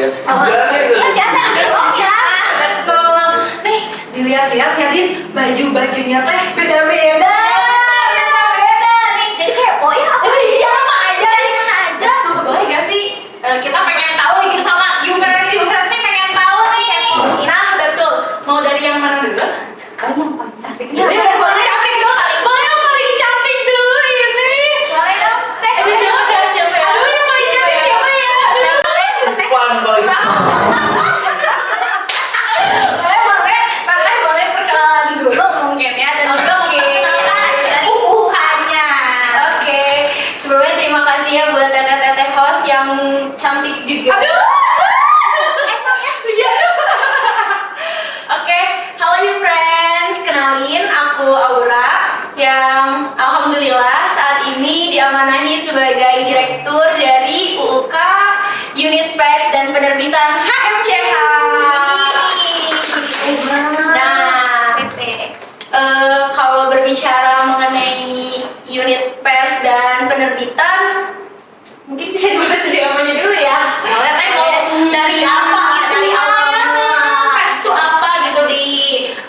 ya. Iya biasa vlog ya. Betul. Nih dilihat-lihat ya Din, baju-bajunya teh beda-beda. Beda-beda nih. Jadi kepo ya apa? Iya sama aja. Gimana aja? Boleh gak sih? Kita pengen tahu gitu sama viewers nih pengen tahu nih. Nah betul. Mau dari yang mana dulu? Kamu yang paling cantik. Iya boleh paling cantik dulu. Boleh yang paling cantik dulu ini. Boleh dong, Teh. Aduh siapa ya? Aduh yang paling cantik siapa ya? Boleh, Teh. Pan paling. Boleh perkenalan dulu mungkin ya dan juga Dari mukanya. Oke. Sebelumnya terima kasih ya buat teteh-teteh host yang cantik juga. Aduh. Oke, halo you friends. Kenalin aku Aura yang alhamdulillah saat ini diamanahi sebagai direktur dari UUK Unit Pers dan Penerbitan HMCH. Nah, kalau berbicara mengenai unit pers dan penerbitan, mungkin bisa dibahas dari apanya dulu ya. Boleh teh mau dari apa gitu? Dari pers itu apa gitu di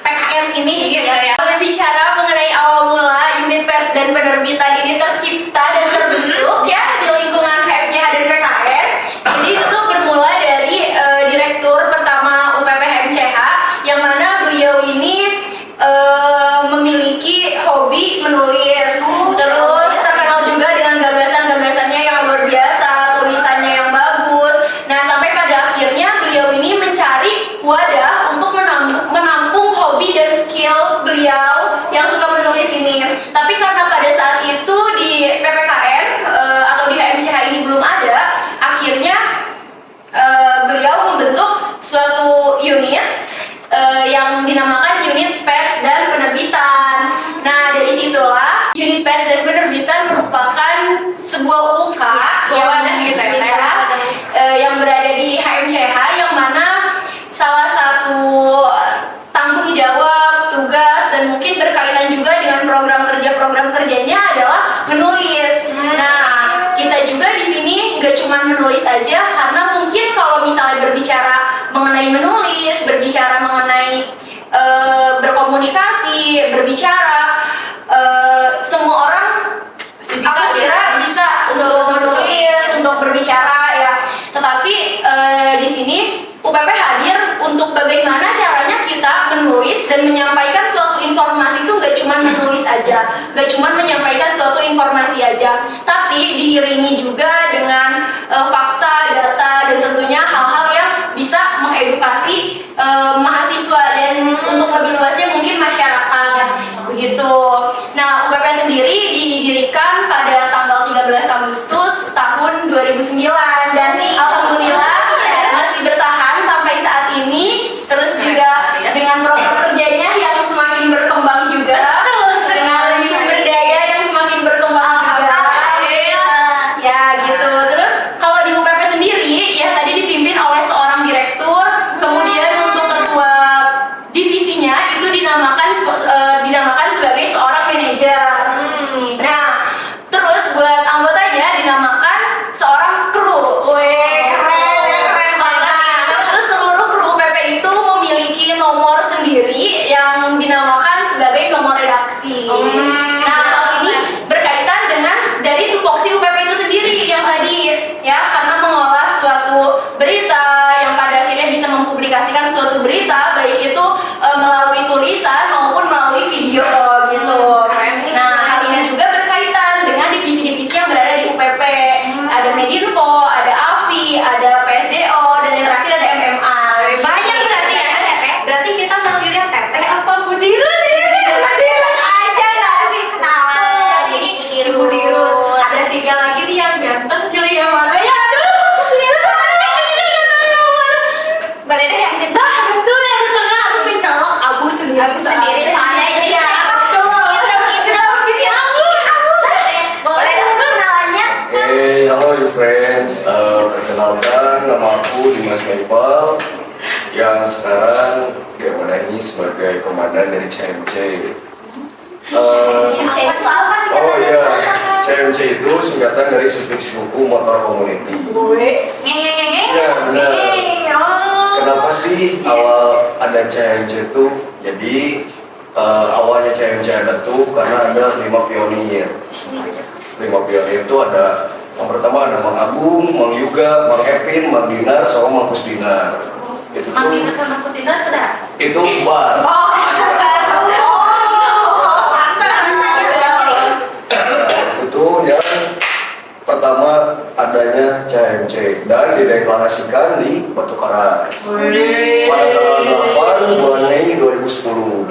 PKN ini gitu ya. Berbicara mengenai awal mula unit pers dan penerbitan ini tercipta dan terbentuk ya di lingkungan HMCH dan PKN. Jadi itu bermula dari direktur pertama UPP HMCH yang mana beliau ini memiliki hobi menulis, terus terkenal juga dengan gagasan-gagasannya yang luar biasa, tulisannya yang bagus. Nah sampai pada akhirnya beliau ini mencari wadah untuk menampung hobi dan skill beliau yang suka menulis ini. Tapi karena pada saat itu di PPKN atau di HMCH ini belum ada, akhirnya beliau membentuk suatu unit yang dinamakan unit pers dan penerbitan. Nah dari situlah unit pers dan penerbitan merupakan sebuah UUK yang wadah gitu ya, yang berada di HMCH yang mana salah satu tanggung jawab, tugas dan mungkin berkaitan juga dengan program kerjanya adalah menulis. Nah kita juga di sini nggak cuma menulis aja, karena mungkin kalau misalnya berbicara mengenai menulis, berbicara mengenai berkomunikasi, berbicara semua orang bisa untuk menulis, untuk berbicara ya. Tetapi di sini UPP hadir untuk bagaimana caranya kita menulis dan menyampaikan suatu informasi itu nggak cuma menulis aja, nggak cuma menyampaikan suatu informasi aja, tapi diiringi juga dengan fakta, data, dan tentunya hal-hal yang bisa mengedukasi mahasiswa dan untuk lebih luasnya mungkin masyarakat begitu. Nah UPP sendiri didirikan pada tanggal 13 Agustus tahun 2009 dan alhamdulillah masih bertahan sampai saat ini, terus juga dengan program kerjanya yang semakin berkembang juga, dengan sumber daya yang semakin berkembang juga ya gitu. Terus kalau di UPP sendiri ya tadi dipimpin oleh seorang direktur, kemudian untuk ketua divisinya itu dinamakan sebagai seorang manajer. Nah terus buat anggotanya dinamakan seorang kru. Keren banget. Terus seluruh kru UPP itu memiliki nomor sendiri yang dinamakan sebagai nomor redaksi. Nah hal ini berkaitan dengan dari tupoksi UPP itu sendiri yang tadi ya, karena mengolah suatu berita yang pada akhirnya bisa mempublikasikan suatu berita, baik itu melalui tulisan maupun melalui video gitu. Nah hal ini juga berkaitan dengan divisi-divisi yang berada di UPP. Ada Medinfo, ada AFI, ada PSDO, dan yang terakhir ada MMA. Banyak berarti ya. Berarti kita manggilnya teteh apa Bu Dirut? Aja nggak sih? kenalan. Ibu Dirut. Ada 3 lagi nih yang ganteng, pilih yang mana ya? Aduh, Boleh deh yang kedua. betul yang di tengah aku mencolok Abu sendiri. Aku sendiri soalnya jadi ya. boleh dong kenalannya. Halo you friends, perkenalkan nama aku Dimas Maipal yang sekarang diamanahi sebagai komandan dari CMC. MC itu apa sih? Oh iya, CMC itu singkatan dari Civic Suku Motor Community. Gue Ya benar. kenapa sih awal ada CMC itu? Jadi awalnya CMC ada tuh karena ada 5 pionir. 5 pionir itu ada, yang pertama ada Mang Agung, Mang Yuga, Mang Epin, Mang Dinar, sama Mang Kusdinar. Itu Mang tuh, Dinar sama Kusdinar sudah. itu bar. Itu yang pertama adanya CMC dan dideklarasikan di Batu Karas pada tanggal 8 bulan Mei 2010.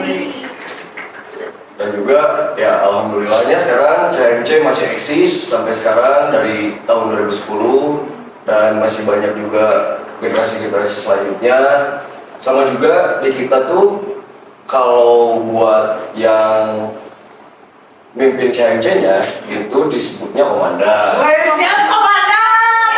Dan juga ya alhamdulillahnya sekarang CMC masih eksis sampai sekarang dari tahun 2010 dan masih banyak juga generasi-generasi selanjutnya. Sama juga di kita tuh kalau buat yang mimpin CMC-nya itu disebutnya komandan. Siap komandan.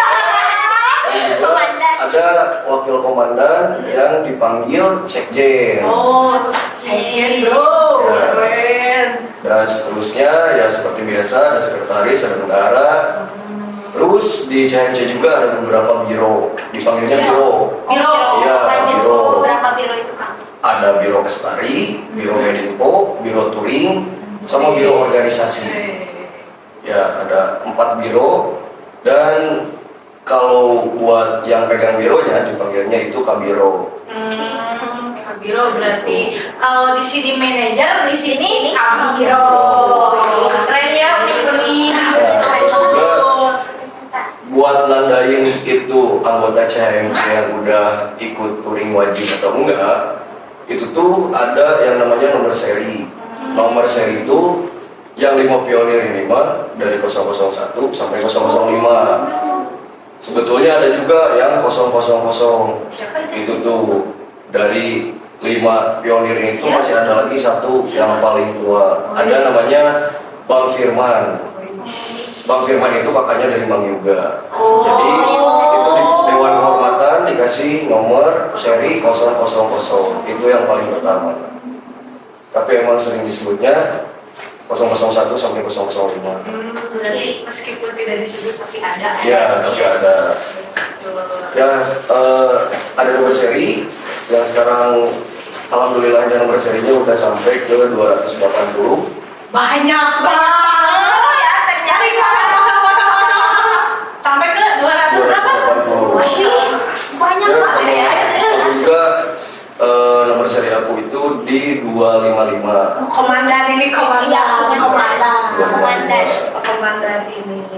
Dan juga ada wakil komandan yang dipanggil sekjen. Oh, sekjen bro. Ya. Keren. Dan seterusnya ya seperti biasa ada sekretaris, ada bendahara. Terus di CMC juga ada beberapa biro, dipanggilnya biro. Biro. Iya, biro. Berapa biro itu Kang? Ada biro Lestari, biro Medinfo, biro Touring, sama biro organisasi. Ya ada 4 biro dan kalau buat yang pegang bironya dipanggilnya itu kabiro. Kabiro berarti kalau di sini manajer, di sini kabiro. Keren ya unik-unik. Ya, terus juga buat nandain itu anggota CMC yang udah ikut touring wajib atau enggak, itu tuh ada yang namanya nomor seri. Nomor seri itu yang 5 pionir ini mah dari 001 sampai 005. Sebetulnya ada juga yang 000. Siapa itu? Itu tuh dari 5 pionir itu masih ada lagi satu yang paling tua. Ada namanya Bang Firman. Bang Firman itu kakaknya dari Bang Yuga. Jadi itu di Dewan Kehormatan dikasih nomor seri 000. Itu yang paling pertama. Tapi emang sering disebutnya 001 sampai 005. Berarti meskipun tidak disebut tapi ada. Ya, tapi ada. Ya, ada nomor seri yang sekarang alhamdulillahnya nomor serinya udah sampai ke 280. Banyak banget. Dari kosong sampai ke 200 berapa? 280. Masih banyak Ya, banget ya. sama juga nomor seri aku itu di 255. Komandan ini komandan. Iya, komandan. Komandan. Komandan ini.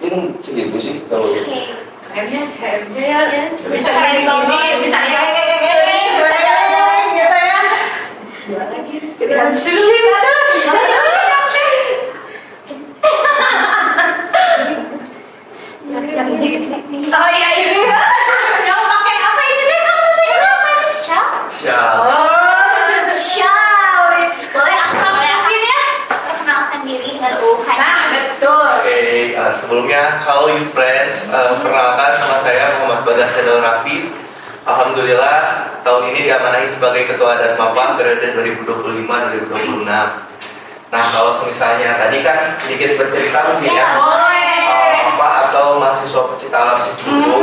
Mungkin segitu sih kalau Kayaknya ya. Bisa Keren gini, banget. bisa Bisa gitu ya. Dan sulit Oh iya ini. Yang pakai apa ini deh kamu tadi? siap. Oh, syal. Boleh aku mungkin ya? Perkenalkan diri dengan UKM. Nah, betul. Oke, sebelumnya halo you friends, perkenalkan nama saya Muhammad Bagas Sedal Raffi. Alhamdulillah tahun ini diamanahi sebagai Ketua dan Mapa periode 2025-2026. Nah kalau misalnya tadi kan sedikit bercerita mungkin ya Boleh. Mapa atau mahasiswa pecinta alam Situbondo.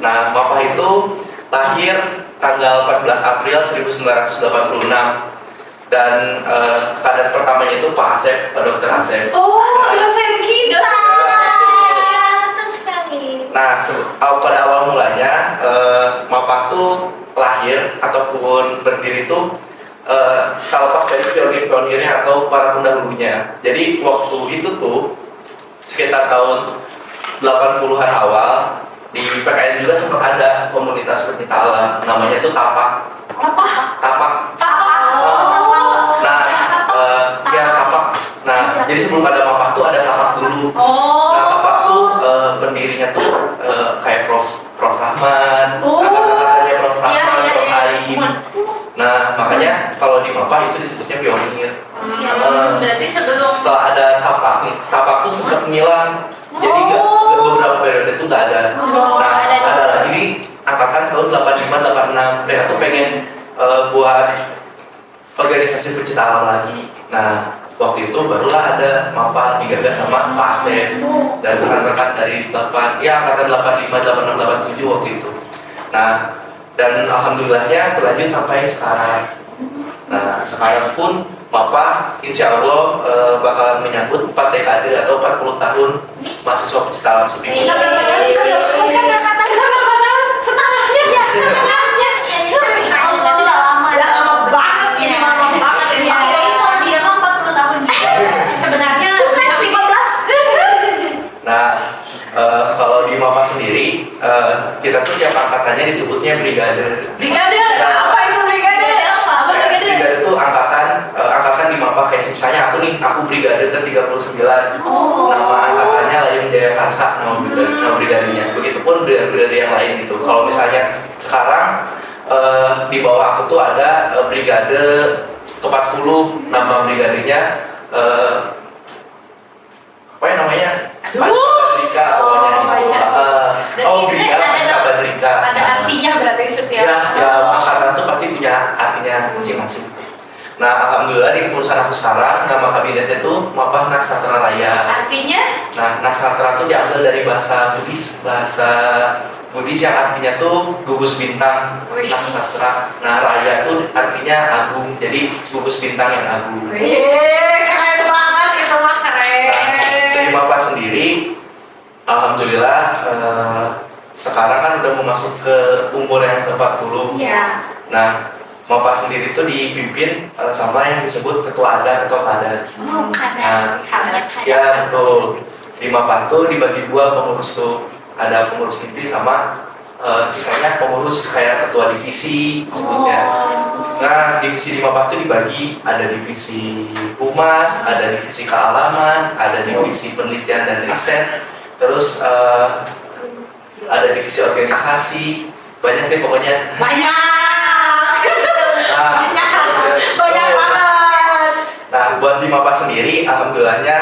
Nah Mapa itu lahir tanggal 14 April 1986 dan kader pertamanya itu Pak Asep, Pak Dr. Asep. Oh, dosen kita. Betul sekali. Nah, pada awal mulanya Mapa tuh lahir ataupun berdiri tuh salpak dari pionir-pionirnya atau para pendahulunya. Jadi waktu itu tuh sekitar tahun 80-an awal di PKN juga sempat ada komunitas pecinta alam, namanya tuh Tapak. Apa? Tapak. Nah, ya Tapak. Nah, jadi sebelum ada Mapa tuh ada Tapak dulu. Nah, Tapak tuh pendirinya tuh kayak Prof Rahman, kakak-kakaknya Prof Iya, Rahman, iya, Prof iya. Aim. Nah, makanya kalau di Mapa itu disebutnya pionir. Berarti sebelum Setelah ada Tapak nih, Tapak tuh sempat ngilang. Jadi beberapa periode itu nggak ada. Nah, ada lagi di angkatan tahun 85-86. Mereka tuh pengen buat organisasi pecinta alam lagi. Nah, waktu itu barulah ada Mapa digagas sama Pak Asep dan rekan-rekan dari angkatan 85, 86, 87 waktu itu. Nah, dan alhamdulillahnya berlanjut sampai sekarang. Nah, sekarang pun Bapak insya Allah bakalan menyambut 4 dekade atau 40 tahun mahasiswa pecinta alam Sipik. Setengahnya ya, setengahnya. Berarti udah lama. Udah lama banget ini, lama banget ini. Dia mah 40 tahun. Sebenarnya bukan 15. Nah, kalau di MAPA sendiri, kita tuh tiap angkatannya disebutnya brigade. Brigade, apa itu brigade? Apa brigade? Brigade itu angkatan di MAPA, kayak misalnya aku brigade ke-39. Nama angkatannya Layung Jaya Karsa, nama brigadenya. Begitupun brigade yang lain gitu. Kalau misalnya sekarang di bawah aku tuh ada brigade ke-40, nama brigadenya apa ya namanya? Pancabadrika pokoknya gitu. Brigade Pancabadrika. Ada artinya berarti setiap. Ya, setiap angkatan tuh pasti punya artinya masing-masing. Nah, alhamdulillah di perusahaan aku sekarang nama kabinetnya tuh MAPA Naksatra Raya. Artinya? Nah, Naksatra tuh diambil dari bahasa Buddhis yang artinya tuh gugus bintang. Naksatra. Nah, Raya tuh artinya agung. Jadi gugus bintang yang agung. Keren banget, itu mah keren. Nah, di MAPA sendiri, alhamdulillah sekarang kan udah mau masuk ke umur yang ke-40. Iya. Nah, MAPA sendiri itu dipimpin sama yang disebut ketua adat atau kadat. Oh, kadang sama Ya betul. Di MAPA tuh dibagi dua pengurus tuh. Ada pengurus inti sama sisanya pengurus kayak ketua divisi sebutnya. Nah, divisi di MAPA tuh dibagi, ada divisi humas, ada divisi kealaman, ada divisi penelitian dan riset, terus ada divisi organisasi, banyak sih pokoknya. Banyak. Nah, Banyak banget. Nah, buat di MAPA sendiri, alhamdulillahnya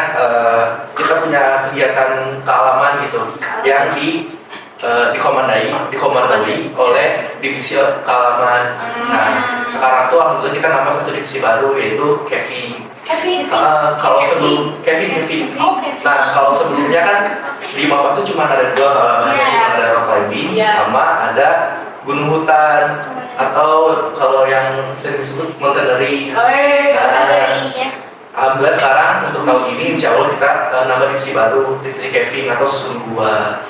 kita punya kegiatan kealaman gitu yang dikomandoi oleh divisi kealaman. Nah, sekarang tuh alhamdulillah kita nambah satu divisi baru yaitu Kevin. Kalau sebelum Kevin. Nah, kalau sebelumnya kan di MAPA tuh cuma ada dua kealaman, cuma ada rock climbing sama ada gunung hutan. Atau kalau yang sering disebut mountaineering. Alhamdulillah sekarang untuk tahun ini insya Allah kita nambah divisi baru, divisi caving atau susun gua.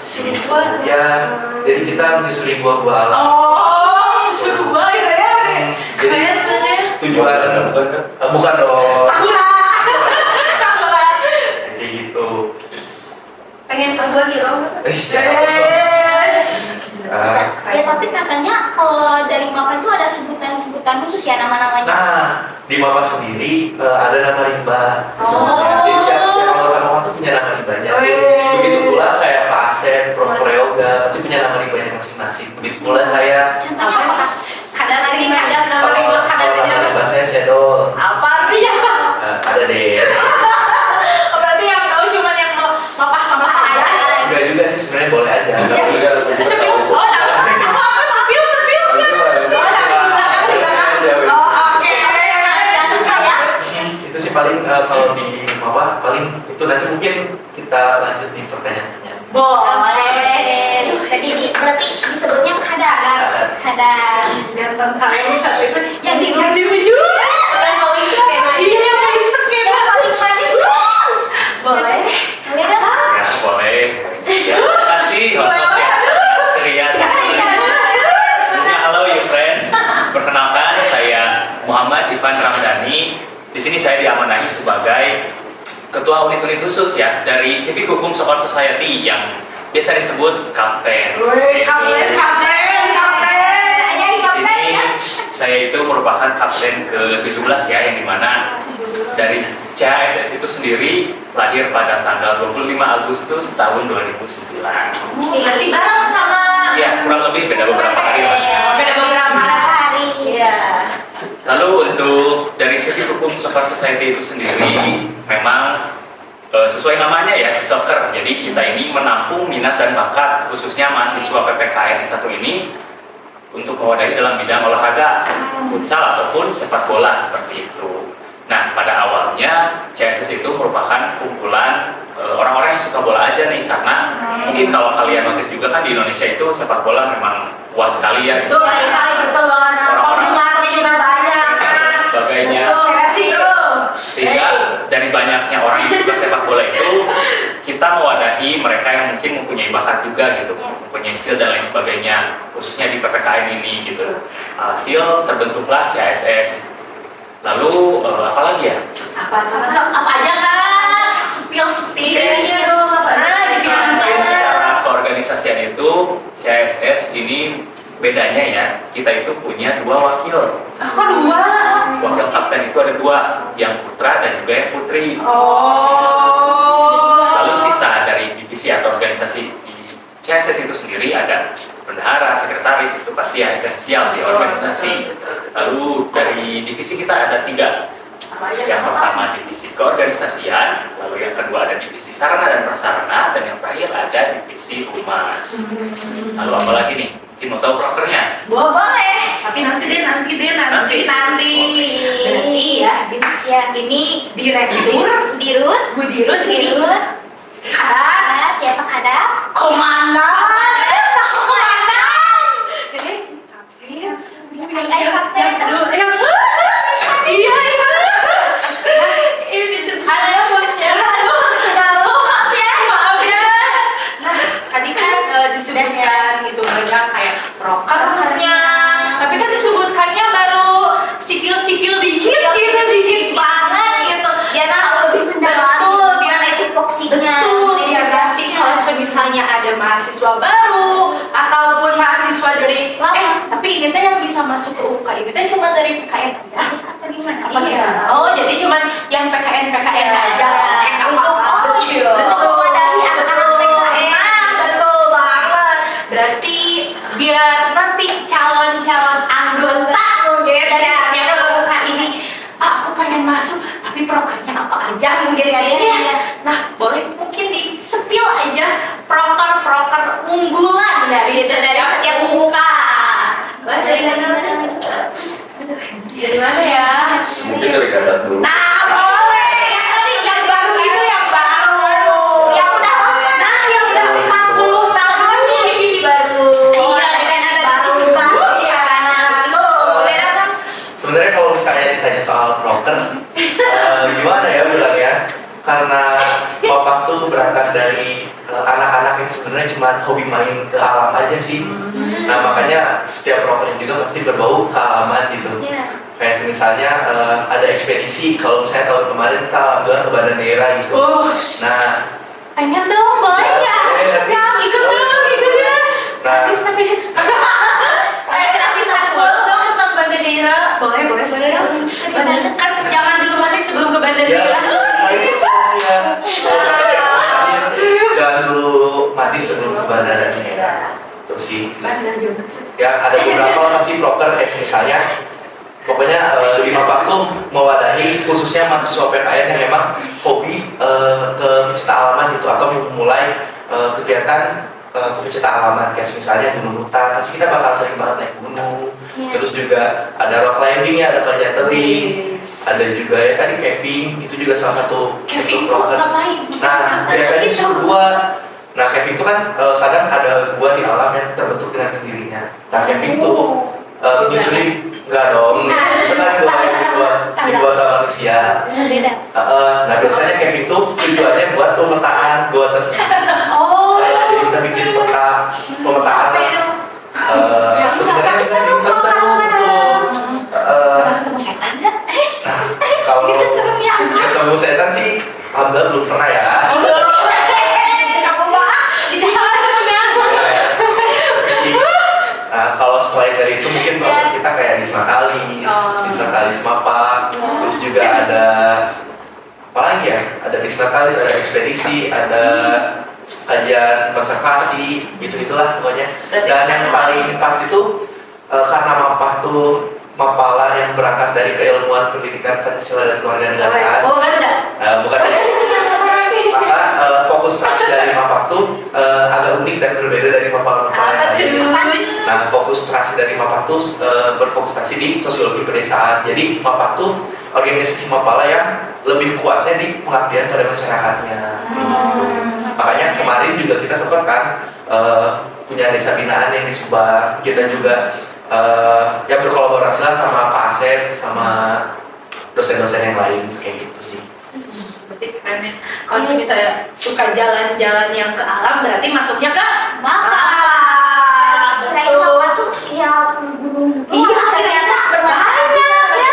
Ya, jadi kita menyusuri gua-gua alam. Oh, susu gua gitu ya. Jadi tujuan bukan dong. Jadi gitu. Pengen ke gua hero. Ya tapi katanya kalau dari MAPA itu ada sebutan-sebutan khusus ya nama-namanya. Nah, di MAPA sendiri ada nama rimba. Jadi tiap anggota MAPA tuh punya nama rimbanya. Begitu pula kayak Pak Asep, Prof. Yoga, itu punya nama rimbanya masing-masing. Begitu pula saya. Contohnya apa Kak? Kadang lagi ngajak nama Kalau ribut, kadang nama lagi. rimba saya Sedol. Apa artinya? Ada deh. Berarti yang tahu cuma yang mapah aja. Enggak juga sih sebenarnya boleh aja. Sepil. Oh, apa sepil? Itu sih paling kalau di bawah paling itu nanti mungkin kita lanjut di pertanyaannya. Boleh. Tadi berarti disebutnya kadang. Ganteng kalian satu itu Yang di ujung-ujung. Yang paling skema. Iya, yang paling skema. Yang paling manis. Boleh. Boleh dong. Ya, boleh. Ya, terima kasih host-host yang sangat ceria. Sebelumnya, halo you friends. Perkenalkan, saya Muhammad Ivan Ramadhani. Di sini saya diamanahi sebagai Ketua Unit-Unit Khusus ya dari Civic Hukum Soccer Society yang biasa disebut Kapten. Kapten. Di sini saya itu merupakan Kapten ke-17 ya, yang dimana dari CHSS itu sendiri lahir pada tanggal 25 Agustus tahun 2009. Berarti bareng sama. Ya, kurang lebih beda beberapa hari lah. Beda beberapa hari. Iya. Lalu untuk dari Civic Hukum Soccer Society itu sendiri memang sesuai namanya ya, soccer. Jadi kita ini menampung minat dan bakat khususnya mahasiswa PPKN S1 ini untuk mewadahi dalam bidang olahraga, futsal ataupun sepak bola seperti itu. Nah, pada awalnya CSS itu merupakan kumpulan orang-orang yang suka bola aja nih, karena mungkin kalau kalian notice juga kan di Indonesia itu sepak bola memang kuat sekali ya. Betul sekali, betul banget. Penggemarnya juga banyak. Dan sebagainya. Betul, kasih tuh. Sehingga dari banyaknya orang yang suka sepak bola itu, kita mewadahi mereka yang mungkin mempunyai bakat juga gitu, mempunyai skill dan lain sebagainya, khususnya di PPKN ini gitu. Hasil terbentuklah CSS. Lalu apa lagi ya? Apa aja kan? Spill dong. Mungkin secara keorganisasian itu CSS ini bedanya ya, kita itu punya 2 wakil. Kok 2? Wakil kapten itu ada 2, yang putra dan juga yang putri. Lalu sisa dari divisi atau organisasi di CSS itu sendiri ada bendahara, sekretaris, itu pasti yang esensial di organisasi. Lalu dari divisi kita ada 3. Yang pertama divisi keorganisasian, lalu yang kedua ada divisi sarana dan prasarana, dan yang terakhir ada divisi humas. Lalu apa lagi nih? Mungkin mau tahu prokernya? Boleh. Tapi nanti. Berarti ya, ini direktur, Dirut, kadat, ya Pak Kadap. komandan. Ayo kapten. Iya. Halo bosnya. Halo. Maaf ya. Nah, tadi kan disebutkan gitu banyak kayak prokernya. Tapi kan disebutkannya baru sipil dikit gitu, dikit banget gitu. Biar tahu lebih mendalam. Betul, biar itu voksinya. betul, biar kasih kalau misalnya ada mahasiswa baru ataupun mahasiswa dari tapi ini teh yang bisa masuk ke UK ini teh cuma dari PKN aja. Apa gimana? Apa gimana? Oh, jadi cuma yang PKN aja. Untuk mewadahi anak-anak PKN. Betul banget. Berarti biar nanti calon-calon anggota mungkin dari setiap UK ini, aku pengen masuk tapi prokernya apa aja mungkin ya. Nah, boleh mungkin di sepil aja proker unggulan dari setiap UK. Dari mana ya? Mungkin dari kata dulu. Nah, boleh. Yang tadi yang baru itu yang baru. Yang udah lama. Nah, yang udah 40 tahun ini divisi baru. Iya, divisi baru. Iya. Boleh datang. Sebenarnya kalau misalnya ditanya soal proker, gimana ya bilangnya? Karena Bapak tuh berangkat dari anak-anak yang sebenarnya cuma hobi main ke alam aja sih. Nah makanya setiap proker juga pasti berbau kealaman gitu. Kayak misalnya ada ekspedisi, kalau misalnya tahun kemarin kita alhamdulillah ke Banda Neira gitu. Nah, Pengen dong, boleh ya? Ikut dong. nah Bisa tapi kasih sampel dong tentang Banda Neira. Boleh. Kan jangan dulu mandi sebelum ke Banda ya, Neira. itu sih ya. Jangan dulu mati sebelum ke Banda Neira. Terus sih. Ya ada beberapa masih proker misalnya. Pokoknya di Mapak tuh mewadahi khususnya mahasiswa PKN yang memang hobi ke pecinta alaman gitu atau memulai kegiatan pecinta alaman kayak misalnya gunung hutan. Pasti kita bakal sering banget naik gunung. Terus juga ada rock climbing, ada panjat tebing, ada juga ya tadi caving, itu juga salah satu Kevin bentuk tuh ngapain? Nah biasanya justru gua. Nah caving itu kan kadang ada gua di alam yang terbentuk dengan sendirinya. Nah caving tuh menyusuri enggak dong, itu kan dibuat sama manusia. Nah biasanya caving itu tujuannya buat pemetaan gua tersebut. Jadi kita bikin pemetaan. Sebenarnya bisa sih seru-seru untuk Ketemu setan nggak? kalau Itu seremnya. ketemu setan sih, alhamdulillah belum pernah ya. Nah, kalau selain dari itu mungkin program kita kayak Disnatalis Mapak, terus juga ada apa lagi ya? Ada Disnatalis, ada ekspedisi, ada kajian konservasi, gitu-gitulah pokoknya. Dan yang paling pas itu karena Mapak tuh Mapala yang berangkat dari keilmuan pendidikan Pancasila dan kewarganegaraan. Bukan. Maka fokus strategi dari Mapak tuh agak unik dan berbeda dari Mapala-Mapala yang lain. Nah, fokus strategi dari Mapak tuh berfokus strategi di sosiologi pedesaan. Jadi Mapak tuh organisasi Mapala yang lebih kuatnya di pengabdian pada masyarakatnya. Makanya kemarin juga kita sempat kan punya desa binaan yang di Subang. Kita juga ya berkolaborasi lah sama Pak Asep, sama dosen-dosen yang lain kayak gitu sih. Berarti keren ya. Kalau misalnya suka jalan-jalan yang ke alam, berarti masuknya ke Mapa. Kirain Mapa tuh ya gunung. Iya, ternyata berbahaya ya.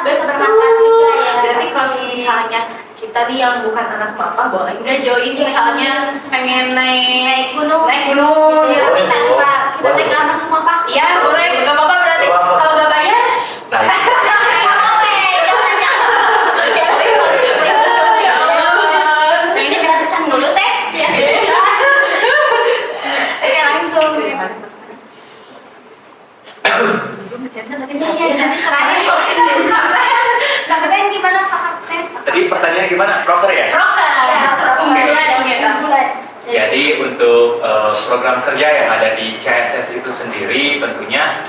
Bisa bermanfaat juga ya. Berarti kalau misalnya kita nih yang bukan anak mapa boleh nggak join misalnya pengen naik gunung. naik gunung. Ya, tapi tanpa kita tegang masuk Mapa. Iya boleh, nggak apa-apa berarti kalau nggak bayar. Nah, itu. Ini gratisan dulu teh. Oke langsung. Nah, keren gimana Pak Kapten? Tadi pertanyaannya gimana? Proker ya? Proker. Oke. Bulan. Jadi untuk program kerja yang ada di CSS itu sendiri tentunya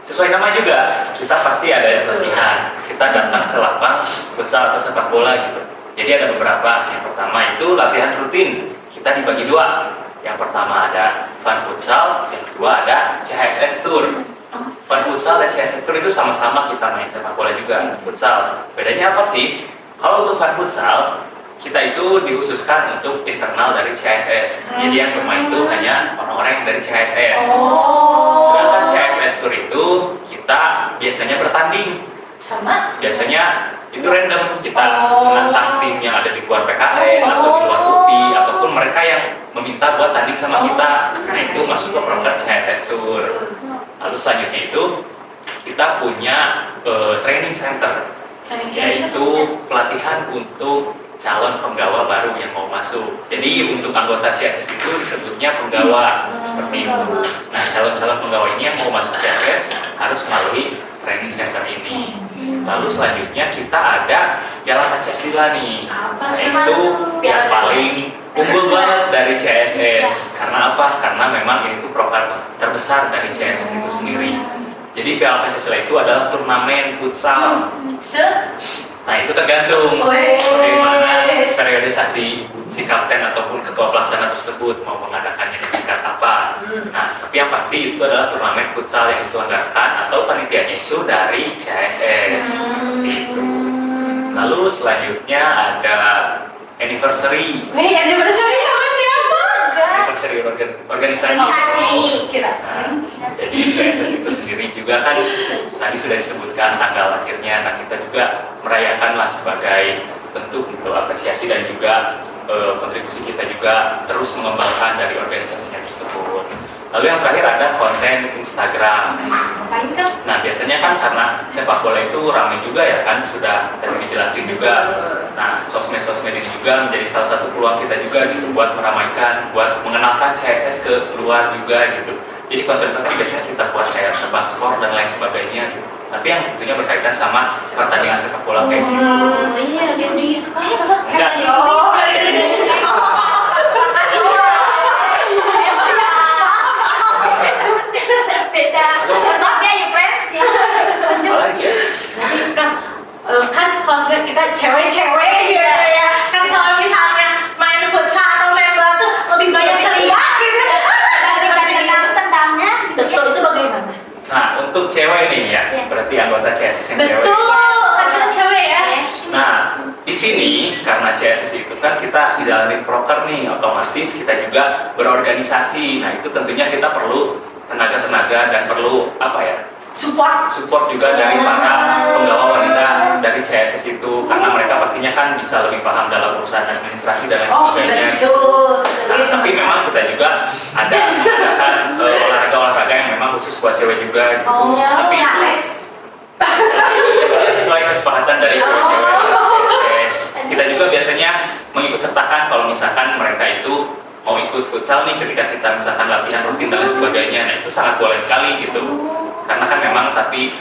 sesuai nama juga, kita pasti ada latihan. Kita datang ke lapang futsal atau sepak bola gitu. Jadi ada beberapa. Yang pertama itu latihan rutin. Kita dibagi dua. Yang pertama ada fun futsal, yang kedua ada CSS Tour. Fun futsal dan CSS Tour itu sama-sama kita main sepak bola juga, futsal. Bedanya apa sih? Kalau untuk fun futsal, kita itu dikhususkan untuk internal dari CSS. Jadi yang bermain itu hanya orang-orang yang dari CSS. Sedangkan CSS Tour itu kita biasanya bertanding. Sama. Biasanya itu random, kita menantang tim yang ada di luar PKN atau di luar UPI ataupun mereka yang meminta buat tanding sama kita. Nah itu masuk ke program CSS Tour. Lalu selanjutnya itu kita punya training center, yaitu pelatihan untuk calon penggawa baru yang mau masuk. Jadi untuk anggota CSS itu disebutnya penggawa seperti itu. Nah calon-calon penggawa ini yang mau masuk CSS harus melalui training center ini. Lalu selanjutnya kita ada Piala Pancasila nih, yaitu yang paling unggul banget dari CSS. Karena apa? Karena memang ini tuh program terbesar dari CSS itu sendiri. Jadi Piala Pancasila itu adalah turnamen futsal. Nah itu tergantung bagaimana periodisasi si kapten ataupun ketua pelaksana tersebut mau mengadakannya di tingkat apa. Nah tapi yang pasti itu adalah turnamen futsal yang diselenggarakan atau panitianya itu dari CSS. Gitu. Lalu selanjutnya ada anniversary. Anniversary sama siapa? Anniversary organisasi. Nah, jadi CSS itu sendiri juga kan tadi sudah disebutkan tanggal lahirnya. Nah kita juga merayakanlah sebagai bentuk untuk apresiasi dan juga kontribusi kita juga terus mengembangkan dari organisasinya tersebut. Lalu yang terakhir ada konten Instagram. Nah biasanya kan karena sepak bola itu ramai juga ya kan, sudah tadi dijelasin juga. Nah sosmed-sosmed ini juga menjadi salah satu peluang kita juga gitu buat meramaikan, buat mengenalkan CSS ke luar juga gitu. Jadi konten-konten biasanya kita buat kayak tebak skor dan lain sebagainya gitu. Tapi yang tentunya berkaitan sama pertandingan sepak bola kayak gitu. Enggak. Beda. Maaf ya, you friends ya. Apa lagi ya? Kan kalau kita cewek-cewek gitu ya. Kan kalau misalnya main futsal atau main bola tuh lebih banyak teriak gitu. Tendang-tendangnya. Betul, itu bagaimana? Nah untuk cewek nih ya, berarti anggota CSS yang cewek. Betul, kan kita cewek ya. Nah, di sini karena CSS itu kan kita dijalanin proker nih, otomatis kita juga berorganisasi. Nah, itu tentunya kita perlu tenaga-tenaga dan perlu apa ya? Support juga dari para penggawa wanita dari CSS itu, karena mereka pastinya kan bisa lebih paham dalam urusan administrasi dan lain sebagainya. Nah, tapi memang kita juga ada mengadakan olahraga-olahraga yang memang khusus buat cewek juga gitu. Tapi itu sesuai kesepakatan dari cewek-cewek CSS. Kita juga biasanya mengikut sertakan kalau misalkan mereka itu mau ikut futsal nih ketika kita misalkan latihan rutin dan lain sebagainya. Nah itu sangat boleh sekali gitu. Karena kan memang tapi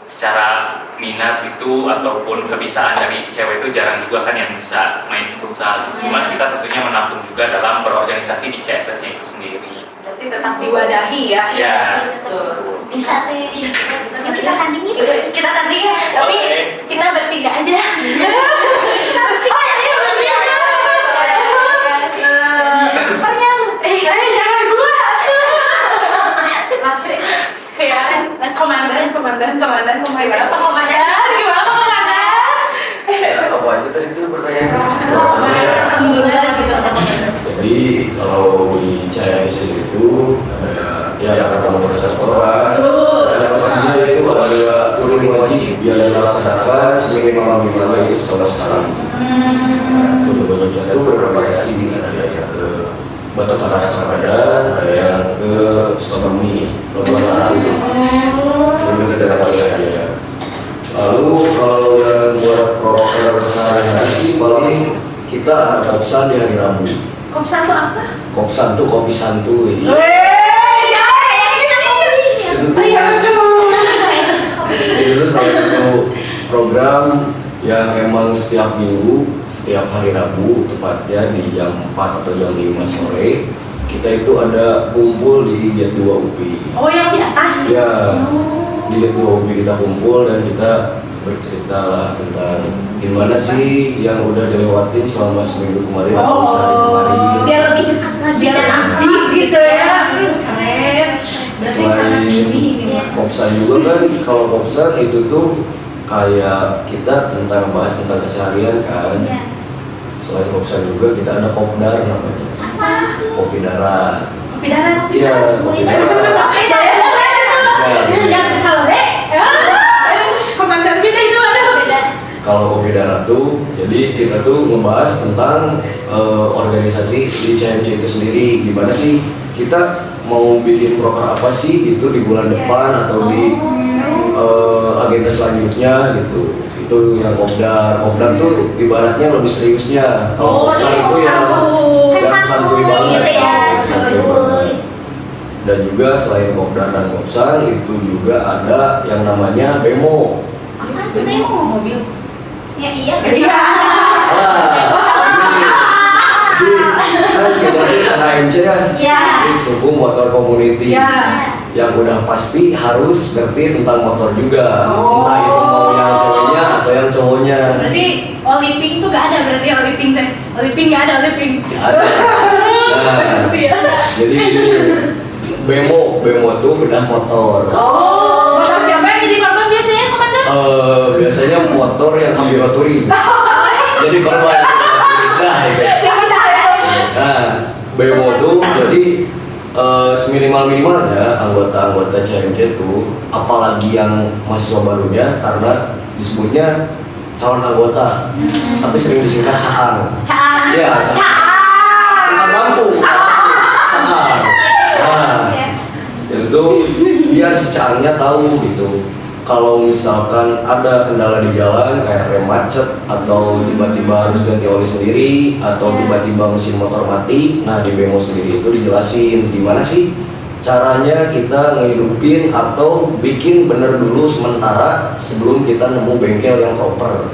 secara minat itu ataupun kebisaan dari cewek itu jarang juga kan yang bisa main futsal. Cuman kita tentunya menampung juga dalam berorganisasi di CSS-nya itu sendiri. Berarti tetap diwadahi ya. Ya. Betul. Bisa teh. Yuk kita tandingin. Kita tandingin, tapi kita bertiga aja. Supernya lu. Jangan gua. tadi itu pertanyaan. Jadi kalau di CIS itu ada ya yang pertama proses sekolah, prosesnya itu ada kuliah wajib yang dilaksanakan seminimal 5 kali di sekolah sekali. Itu berbeda itu bervariasi, ada yang ke Batu Panas Ramadan, ada yang ke Sukabumi, Lebaran, itu kita ya. Lalu kalau yang buat proker sehari-hari sih paling kita ada kopsan di hari Rabu. Kopsan itu apa? Kopsan tuh kopi santuy. Itu salah satu program yang emang setiap minggu, setiap hari Rabu, tepatnya di jam 4 atau jam 5 sore, kita itu ada kumpul di Get 2 UPI. Oh, yang di atas? Ya, di Get 2 UPI kita kumpul dan kita bercerita lah tentang gimana sih yang udah dilewatin selama seminggu kemarin atau sehari kemarin. Biar lebih dekat lagi dan aktif gitu ya. Keren. Selain kopsan juga kan, kalau kopsan itu tuh kayak kita tentang bahas tentang keseharian kan. Iya. Selain kopsan juga kita ada kopdar namanya. Apa? Kopi darat. Kopi darat. Iya, kopi darat. Kopi darat. Kalau kopi darat tuh, jadi kita tuh ngebahas tentang organisasi di CMC itu sendiri. Gimana sih kita mau bikin proker apa sih gitu di bulan depan atau di agenda selanjutnya gitu. Itu yang kopdar. Kopdar tuh ibaratnya lebih seriusnya. Kalau kopdar itu yang santuy banget. Santuy banget. Dan juga selain kopdar dan kopsan itu juga ada yang namanya BEMO. Apa tuh demo? Mobil. Ya iya. Kan kita tuh HMC kan, Iya. suku motor community. Iya. Yang udah pasti harus ngerti tentang motor juga. Entah itu mau yang ceweknya atau yang cowoknya. Berarti Oliping tuh gak ada, berarti Oliping teh. Oliping gak ada, Oliping. Ada. Nah, jadi BEMO tuh bedah motor. Oh, motor siapa yang jadi korban biasanya, Komandan? Biasanya motor yang kami roturi. Jadi korban. Nah, gitu. Nah, BEMO tuh jadi seminimal-minimalnya anggota-anggota CMC tuh, apalagi yang mahasiswa barunya, karena disebutnya calon anggota, tapi sering disingkat CAAN. Caan. Iya, bukan Lampung, CAAN. Nah, itu biar si CAAN-nya tahu gitu. Kalau misalkan ada kendala di jalan kayak rem macet atau tiba-tiba harus ganti oli sendiri atau tiba-tiba mesin motor mati, nah di BEMO sendiri itu dijelasin gimana sih caranya kita ngehidupin atau bikin bener dulu sementara sebelum kita nemu bengkel yang proper.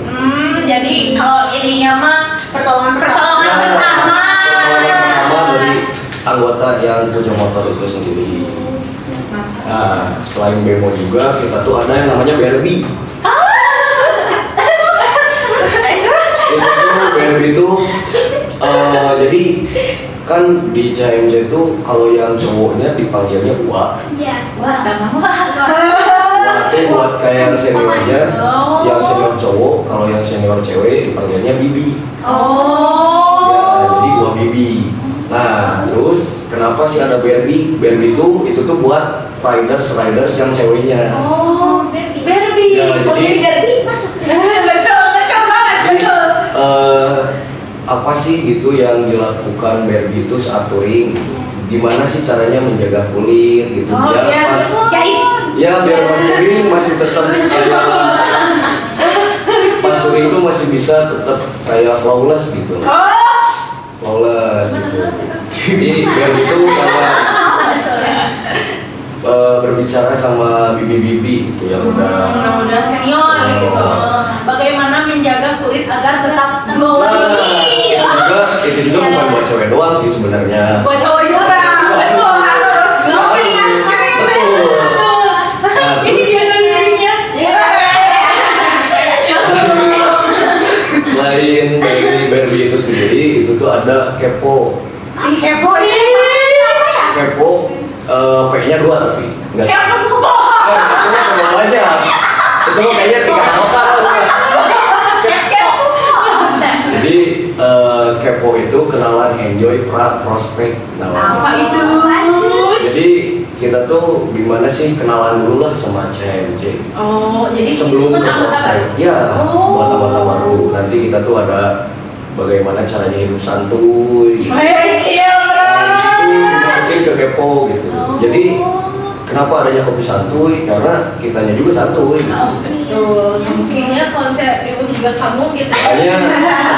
Jadi kalau ininya mah Pertolongan pertolongan pertama. Pertolongan pertama dari anggota yang punya motor itu sendiri. Nah, selain BEMO juga kita tuh ada yang namanya BRB. BRB itu jadi kan di CMC itu kalau yang cowoknya dipanggilnya UA. Iya. Wah, nama UA itu buat kayak yang seniornya, yang senior cowok, kalau yang senior cewek dipanggilnya Bibi. Oh. Ya, jadi UA Bibi. Nah, terus kenapa sih ada BRB? BRB itu tuh buat riders yang ceweknya. Oh, Barbie. Ya, Oh, jadi- jadi Barbie masuk. Betul banget, Jadi, apa sih gitu yang dilakukan Barbie itu saat touring? Gimana sih caranya menjaga kulit gitu Oh, biar iya. pas Jahit. ya biar pas touring masih tetap kayak pas touring itu masih bisa tetap kayak flawless gitu. Flawless gitu. Jadi Barbie itu kayak berbicara sama bibi-bibi gitu yang Udah senior gitu. Bagaimana menjaga kulit agar tetap glowing? itu juga bukan buat cewek doang sih sebenarnya. Buat cowok juga. Betul. Glowing asli. Betul. Nah, Ini terus biasanya. selain dari Barbie itu sendiri, itu tuh ada kepo. Kepo nih. Kepo P-nya 2 tapi enggak. Kepo. Itu banyak. Itu kayaknya 3 halaman. kepo itu kenalan enjoy prospek Apa itu? Jadi kita tuh gimana sih kenalan dulu lah sama CMC Oh, jadi sebelum ikut ke anggota prospek. baru. Ya, Oh. buat anggota baru. Nanti kita tuh ada bagaimana caranya hidup santuy. Gitu. Chill. Itu dimasukin ke kepo gitu. Jadi kenapa adanya kopi santuy? Karena kitanya juga santuy. Gitu. Betul. Mungkinnya konsep di juga kamu gitu. Makanya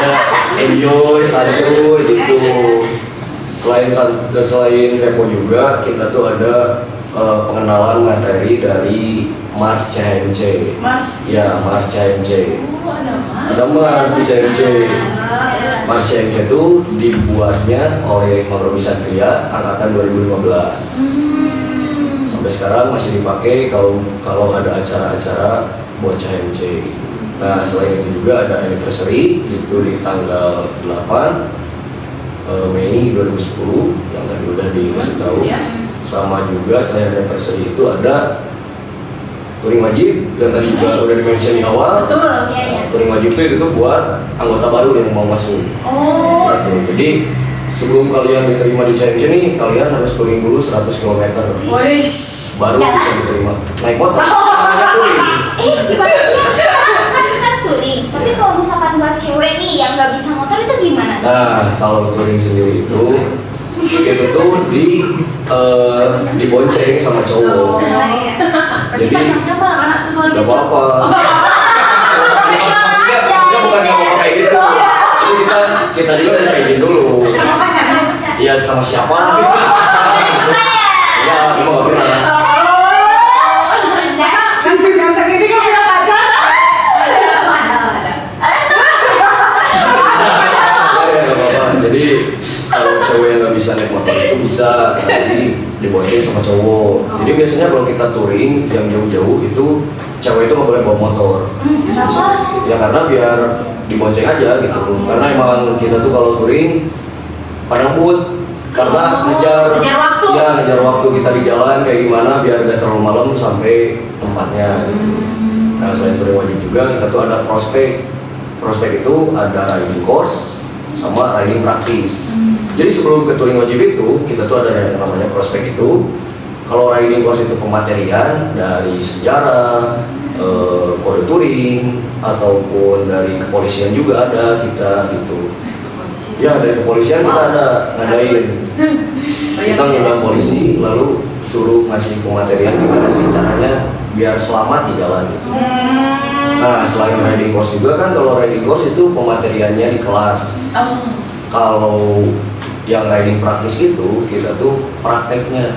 ada enjoy santuy gitu. Selain kepo juga, kita tuh ada pengenalan materi dari Mars CMC. Mas. Ya, Mars CMC. Ada Mas. Ada Mars di CMC. Mars CMC itu dibuatnya oleh Mang Robi Satria angkatan 2015. Sampai sekarang masih dipakai kalau ada acara-acara buat CMC. Nah, selain itu juga ada anniversary itu di tanggal 8 Mei 2010 yang tadi udah dikasih tahu. Sama juga selain anniversary itu ada touring wajib yang tadi juga udah di-mention di awal. Betul. Touring wajib itu buat anggota baru yang mau masuk. Oh. Gitu. Jadi sebelum kalian diterima di CMC nih, kalian harus touring dulu 100 km. Wis. Baru bisa diterima. Naik motor. Touring. Gimana sih? Kan touring. Tapi kalau misalkan buat cewek nih yang nggak bisa motor itu gimana? Nah, kalau touring sendiri itu tuh dibonceng sama cowok. Jadi Pacarnya marah tuh kalau nggak gitu. apa-apa. Maksudnya bukan nggak apa-apa kayak gitu. Itu kita juga udah izin dulu. Sama pacarnya. Iya sama siapa lah. Ya, cuma nggak pernah. Ganteng-ganteng ini kan punya pacar. Ya, nggak apa-apa. Jadi kalau cewek yang nggak bisa naik motor itu bisa nanti dibonceng sama cowok. Jadi biasanya kalau kita touring yang jauh-jauh itu cewek itu nggak boleh bawa motor. Ya karena biar dibonceng aja gitu. Karena emang kita tuh kalau touring pada ngebut karena ngejar waktu. Ya ngejar waktu kita di jalan kayak gimana biar gak terlalu malam sampai tempatnya. Nah selain touring wajib juga kita tuh ada prospek. Prospek itu ada riding course sama riding praktis. Jadi sebelum ke touring wajib itu kita tuh ada yang namanya prospek itu. Kalau riding course itu pematerian dari sejarah, kode touring ataupun dari kepolisian juga ada kita gitu. Ya dari kepolisian kita ada ngadain. Kita ngundang polisi lalu suruh ngasih pematerian gimana sih caranya biar selamat di jalan gitu. Nah selain riding course juga kan kalau riding course itu pemateriannya di kelas. Kalau yang riding praktis itu kita tuh prakteknya.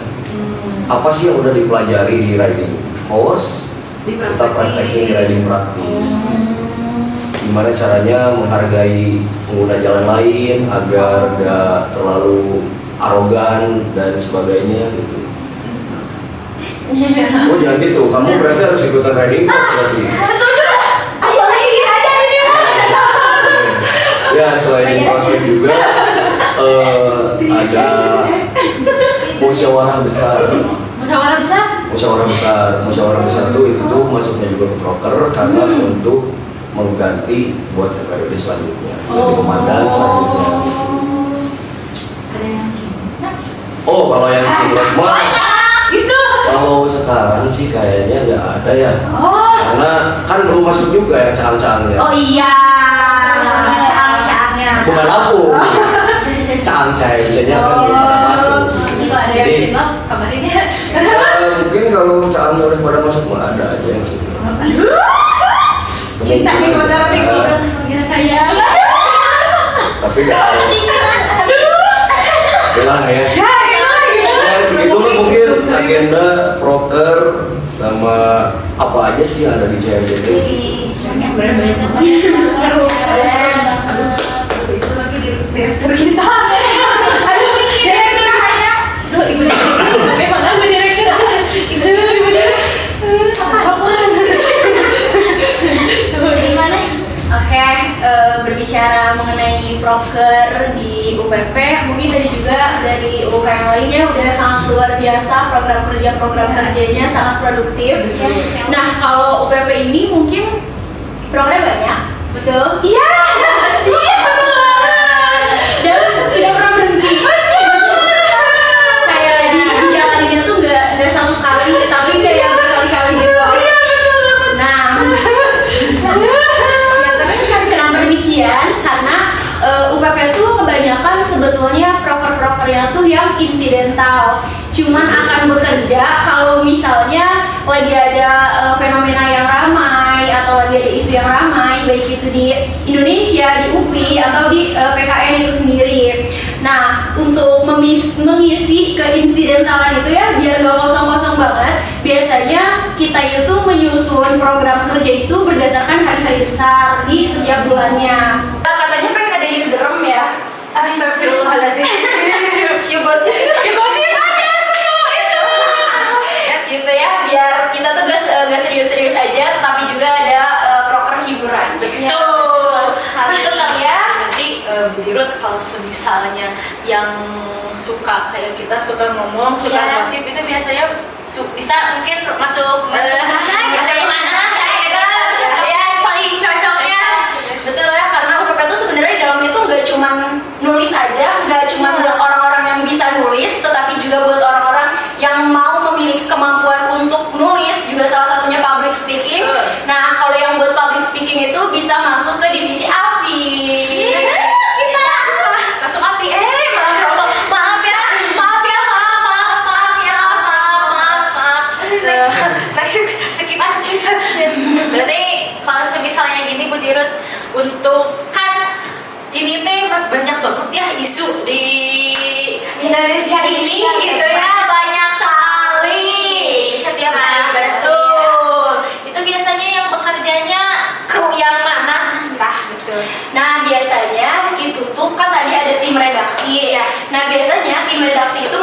Apa sih yang udah dipelajari di riding course? Kita praktekin di riding praktis. Gimana caranya menghargai pengguna jalan lain agar gak terlalu arogan dan sebagainya gitu. Oh jangan gitu, kamu berarti harus ikutan riding course berarti. Setuju. Ayo lagi aja ini. Ya selain prospek juga ada musyawarah besar. Musyawarah besar. Musyawarah besar tuh itu tuh masuknya juga ke proker karena untuk mengganti buat ke periode selanjutnya, ganti komandan selanjutnya. Oh kalau yang singlet mah Gitu. kalau sekarang sih kayaknya nggak ada ya. Oh. Karena kan belum masuk juga yang cang-cangnya. Oh iya. Cang-cangnya. Bukan aku. Cang-cangnya kan belum pada masuk. Kalau ada yang Jadi, cinlok, kabarinnya. mungkin kalau cangnya udah pada masuk mah ada aja yang cinlok. Cinta di modal di modal. Ya sayang. Tapi nggak tahu. Bilang ya. Ya segitu lah mungkin agenda proker sama apa aja sih yang ada di CMJT. Seru. Itu lagi direktur kita. Aduh, direktur. Aduh, ibu direktur. Bagaimana ibu direktur? Ibu direktur. Sopan. Gimana? Oke, berbicara mengenai proker di UPP, mungkin tadi juga dari UK yang lainnya udah sangat luar biasa program kerjanya sangat produktif. Nah, kalau UPP ini mungkin program banyak, betul? Iya, betul. UPP itu kebanyakan sebetulnya proker-prokernya tuh yang insidental, cuman akan bekerja kalau misalnya lagi ada fenomena yang ramai atau lagi ada isu yang ramai, baik itu di Indonesia, di UPI atau di PKN itu sendiri. Nah, untuk mengisi keinsidentalan itu ya biar nggak kosong-kosong banget, biasanya kita itu menyusun program kerja itu berdasarkan hari-hari besar di setiap bulannya. Katanya pengen ada user room ya. Astagfirullahaladzim. Yugosip aja semua itu. Gitu ya, biar kita tuh gak serius-serius aja, tapi juga ada proker hiburan. Betul. Hal itu kali ya. Nanti Bu Dirut kalau misalnya yang suka kayak kita suka ngomong, suka Iya. gosip itu biasanya bisa mungkin masuk Kemana gitu. ya paling cocoknya. Betul ya, karena UPP itu sebenarnya di dalamnya tuh nggak cuma nulis aja, nggak cuma buat orang-orang yang bisa nulis, tetapi juga buat orang-orang yang mau memiliki kemampuan untuk nulis, juga salah satunya public speaking. Nah, kalau yang buat public speaking itu bisa masuk ke divisi AVI. Masuk api maaf skip. Berarti kalau misalnya gini Bu Dirut, untuk kan ini teh mas banyak banget ya isu di Indonesia ini gitu ya, banyak sekali setiap hari. Betul. Itu biasanya yang bekerjanya kru yang mana? Entah betul. Nah, biasanya itu tuh kan tadi ada tim redaksi. Iya. Nah, biasanya tim redaksi itu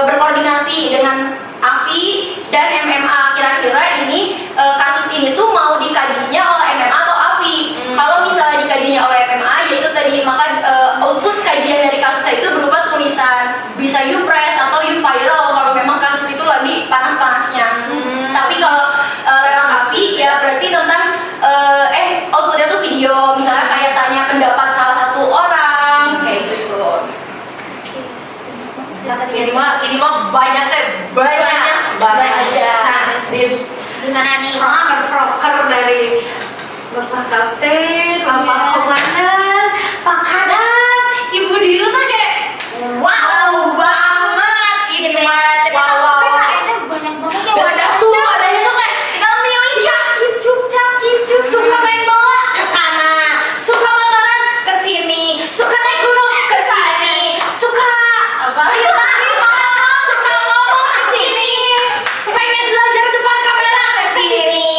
berkoordinasi dengan AVI dan MMA. Kira-kira ini kasus ini tuh mau dikajinya oleh MMA atau AVI. Kalau misalnya dikajinya oleh MMA, yaitu tadi maka output kajian dari kasusnya itu berupa tulisan, bisa you press atau you viral kalau memang kasus itu lagi panas-panasnya. Tapi kalau lewat AVI ya berarti tentang outputnya tuh video, misalnya kayak tanya pendapat salah satu orang kayak gitu. Ini mah banyak teh, banyak aja. Nah, Gimana nih? proker dari Bapak Kapten, Bapak Komandan, Pak Kadang, Ibu Dirut tuh kayak wow banget ini mah. Wow. PKN-nya banyak banget ya. Wadah tuh adanya tuh kayak tinggal milih cap cip suka main bola ke sana, suka motoran ke sini, suka naik gunung ke sini, suka Apa? suka ngomong ke sini, pengen belajar depan kamera ke sini.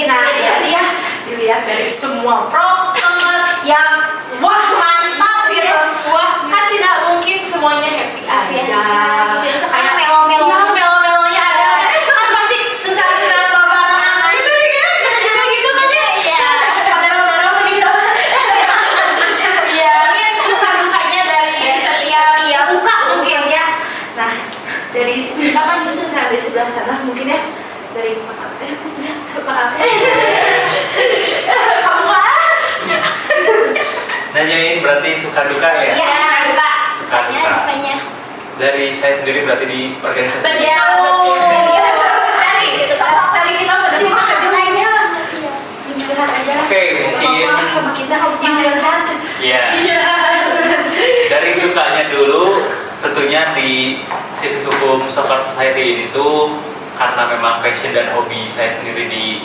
Nah, jadi ya dilihat dari semua proker yang wah mantap gitu, wah kan tidak mungkin semuanya happy aja. Sekarang melo-melo. Iya, melo-melonya ada. Kan pasti susah-susah bapak gitu ya. Gitu kan ya. Iya. Padahal tapi gitu. Iya, mungkin suka dukanya dari setiap buka mungkin ya. Nah, dari kapan Yusuf di sebelah sana mungkin ya, dari Pak Kapten. Pak Kapten. Kamu lah. Nanyain berarti suka duka ya? Iya. Suka duka. Suka duka. Pokoknya. Dari saya sendiri berarti di organisasi. Betul. Dari kita udah cuma lainnya. Jujur aja. Oke, mungkin Sama kita jujur. ya. Dari sukanya dulu, tentunya di Civic Hukum Soccer Society ini tuh karena memang passion dan hobi saya sendiri di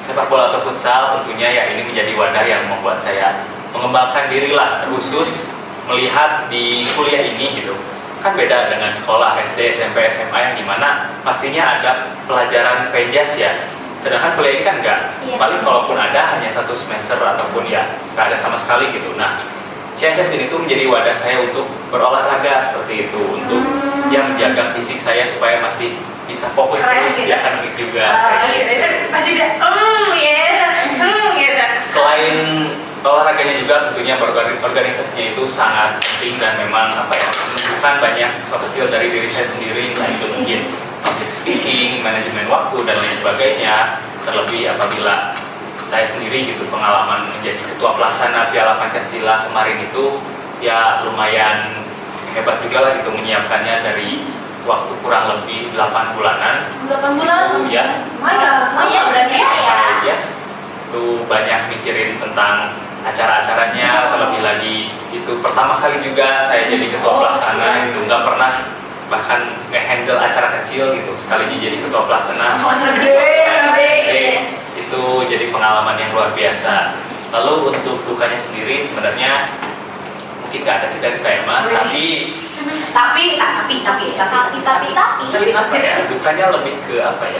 sepak bola atau futsal, tentunya ya ini menjadi wadah yang membuat saya mengembangkan diri lah, terkhusus melihat di kuliah ini gitu. Kan beda dengan sekolah SD, SMP, SMA yang dimana pastinya ada pelajaran penjas ya. Sedangkan kuliah ini kan enggak. Iya. Paling kalaupun ada hanya 1 semester ataupun ya nggak ada sama sekali gitu. Nah, CSS ini tuh menjadi wadah saya untuk berolahraga seperti itu, untuk yang menjaga fisik saya supaya masih bisa fokus Keren terus gitu. di akademik juga. kayak gitu. Masih gak gitu. Selain olahraganya juga tentunya organisasinya itu sangat penting dan memang menunjukkan banyak soft skill dari diri saya sendiri, entah itu mungkin public speaking, manajemen waktu dan lain sebagainya. Terlebih apabila saya sendiri gitu pengalaman menjadi ketua pelaksana Piala Pancasila kemarin itu ya lumayan hebat juga lah gitu menyiapkannya dari waktu kurang lebih 8 bulanan. 8 bulan. Itu ya Lumayan berarti ya. ya itu banyak mikirin tentang acara-acaranya, terlebih lagi itu pertama kali juga saya jadi ketua pelaksana gitu, nggak pernah bahkan nge-handle acara kecil gitu, sekalinya jadi ketua pelaksana. Itu jadi pengalaman yang luar biasa. Lalu untuk dukanya sendiri sebenarnya mungkin nggak ada sih dari saya mah, tapi apa ya, dukanya lebih ke apa ya?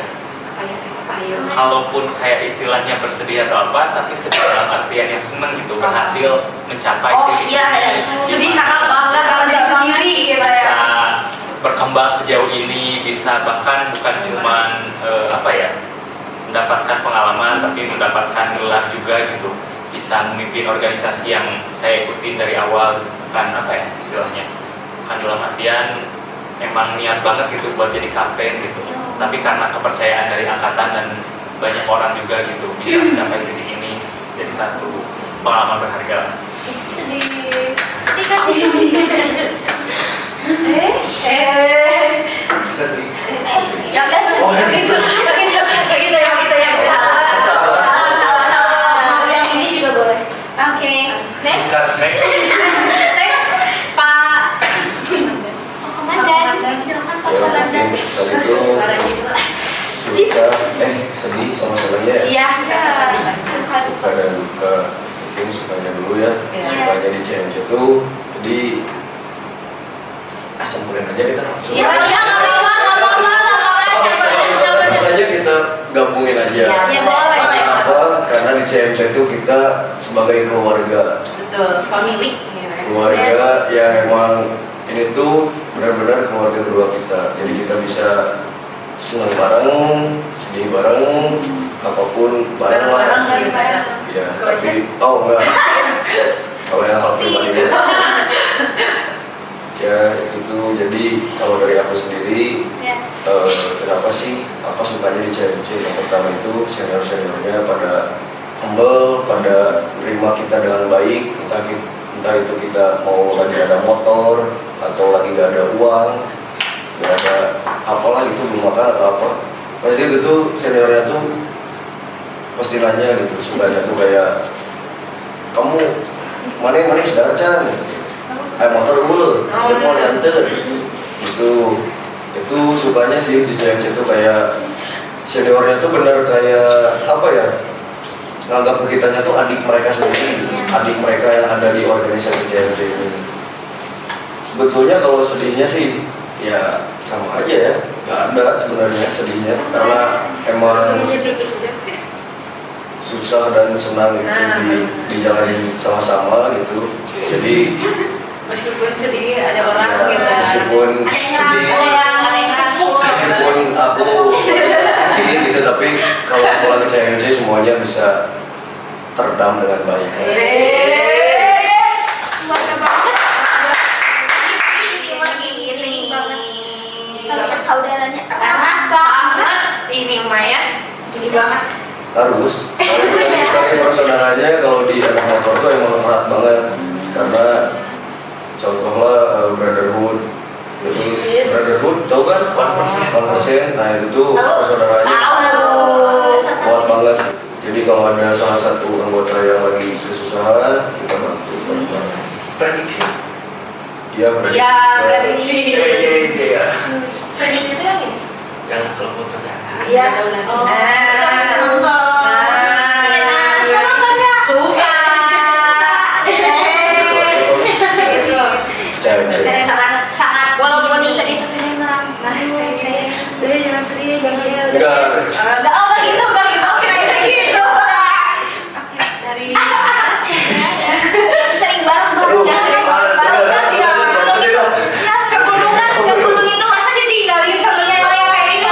Kalaupun kayak istilahnya bersedih atau apa, tapi sedih dalam artian yang seneng gitu, berhasil mencapai titik ini. Sedih karena bangga sama diri sendiri gitu ya. Bisa berkembang sejauh ini, bisa bahkan bukan cuman apa ya, mendapatkan pengalaman, tapi mendapatkan gelar juga gitu. Bisa memimpin organisasi yang saya ikutin dari awal, bukan apa ya istilahnya, bukan dalam artian emang niat banget gitu buat jadi kapten gitu, tapi karena kepercayaan dari angkatan dan banyak orang juga gitu bisa mencapai titik ini, jadi satu pengalaman berharga. Sedih kan Yang ini juga boleh. Oke, next. Next, Pak. Komandan, silakan Pak Ya Komandan. mungkin tadi itu sedih sama senangnya ya. Iya, Suka Suka dan duka, mungkin sukanya dulu ya. Iya. Sukanya di CMC itu jadi campurin aja kita langsung. nggak apa-apa. Campurin aja kita gabungin aja. Ya, boleh. Kenapa? Karena di CMC itu kita sebagai keluarga. Betul, family. Keluarga yang emang ini tuh benar-benar keluarga kedua kita. Jadi kita bisa senang bareng, sedih bareng, apapun bareng lah. Ya, tapi enggak. Kalau yang hal pribadi ya itu tuh, jadi kalau dari aku sendiri Ya. kenapa sih apa sukanya di CMC? Yang pertama itu senior-seniornya pada humble, pada terima kita dengan baik, entah itu kita mau lagi ada motor atau lagi gak ada uang, gak ada apalah itu, belum makan atau apa, pasti itu tuh seniornya tuh pasti nanya gitu, sukanya tuh kayak kamu mana sedang can, motor dulu, dia mau diantar itu sukanya sih di CMC tuh kayak seniornya tuh bener kayak apa ya, nganggap kitanya tuh adik mereka sendiri, adik mereka yang ada di organisasi CMC ini. Sebetulnya kalau sedihnya sih ya sama aja ya, nggak ada sebenarnya sedihnya, karena emang susah dan senang itu dijalanin sama-sama gitu. Jadi Meskipun sedih ada orang ya, gitu. meskipun sedih, meskipun aku sedih gitu, tapi kalau pulang ke CMC semuanya bisa teredam dengan baik. Keluarga banget. Kalau persaudaranya erat banget. Ini Maya, ini banget. Harus sebagai persaudaranya kalau di anak motor tuh emang erat banget, karena contohlah brotherhood itu, brotherhood tau kan, 1%, nah itu tuh persaudaranya kuat banget. Jadi kalau ada salah satu anggota yang lagi kesusahan, kita bantu bareng-bareng. Prediksi. Iya, prediksi. Ya, prediksi. Iya. Prediksi itu yang ini. Yang kelompok tengah. Iya. Oh. Suka. CMC. Sangat Walaupun ini. sedih tapi dia merang. Tapi jangan sedih, jangan Enggak. Enggak gitu. Kira-kira gitu. Dari Sering bareng Aduh, Ya, ke gunung itu masa ditinggalin temennya yang kayak gitu.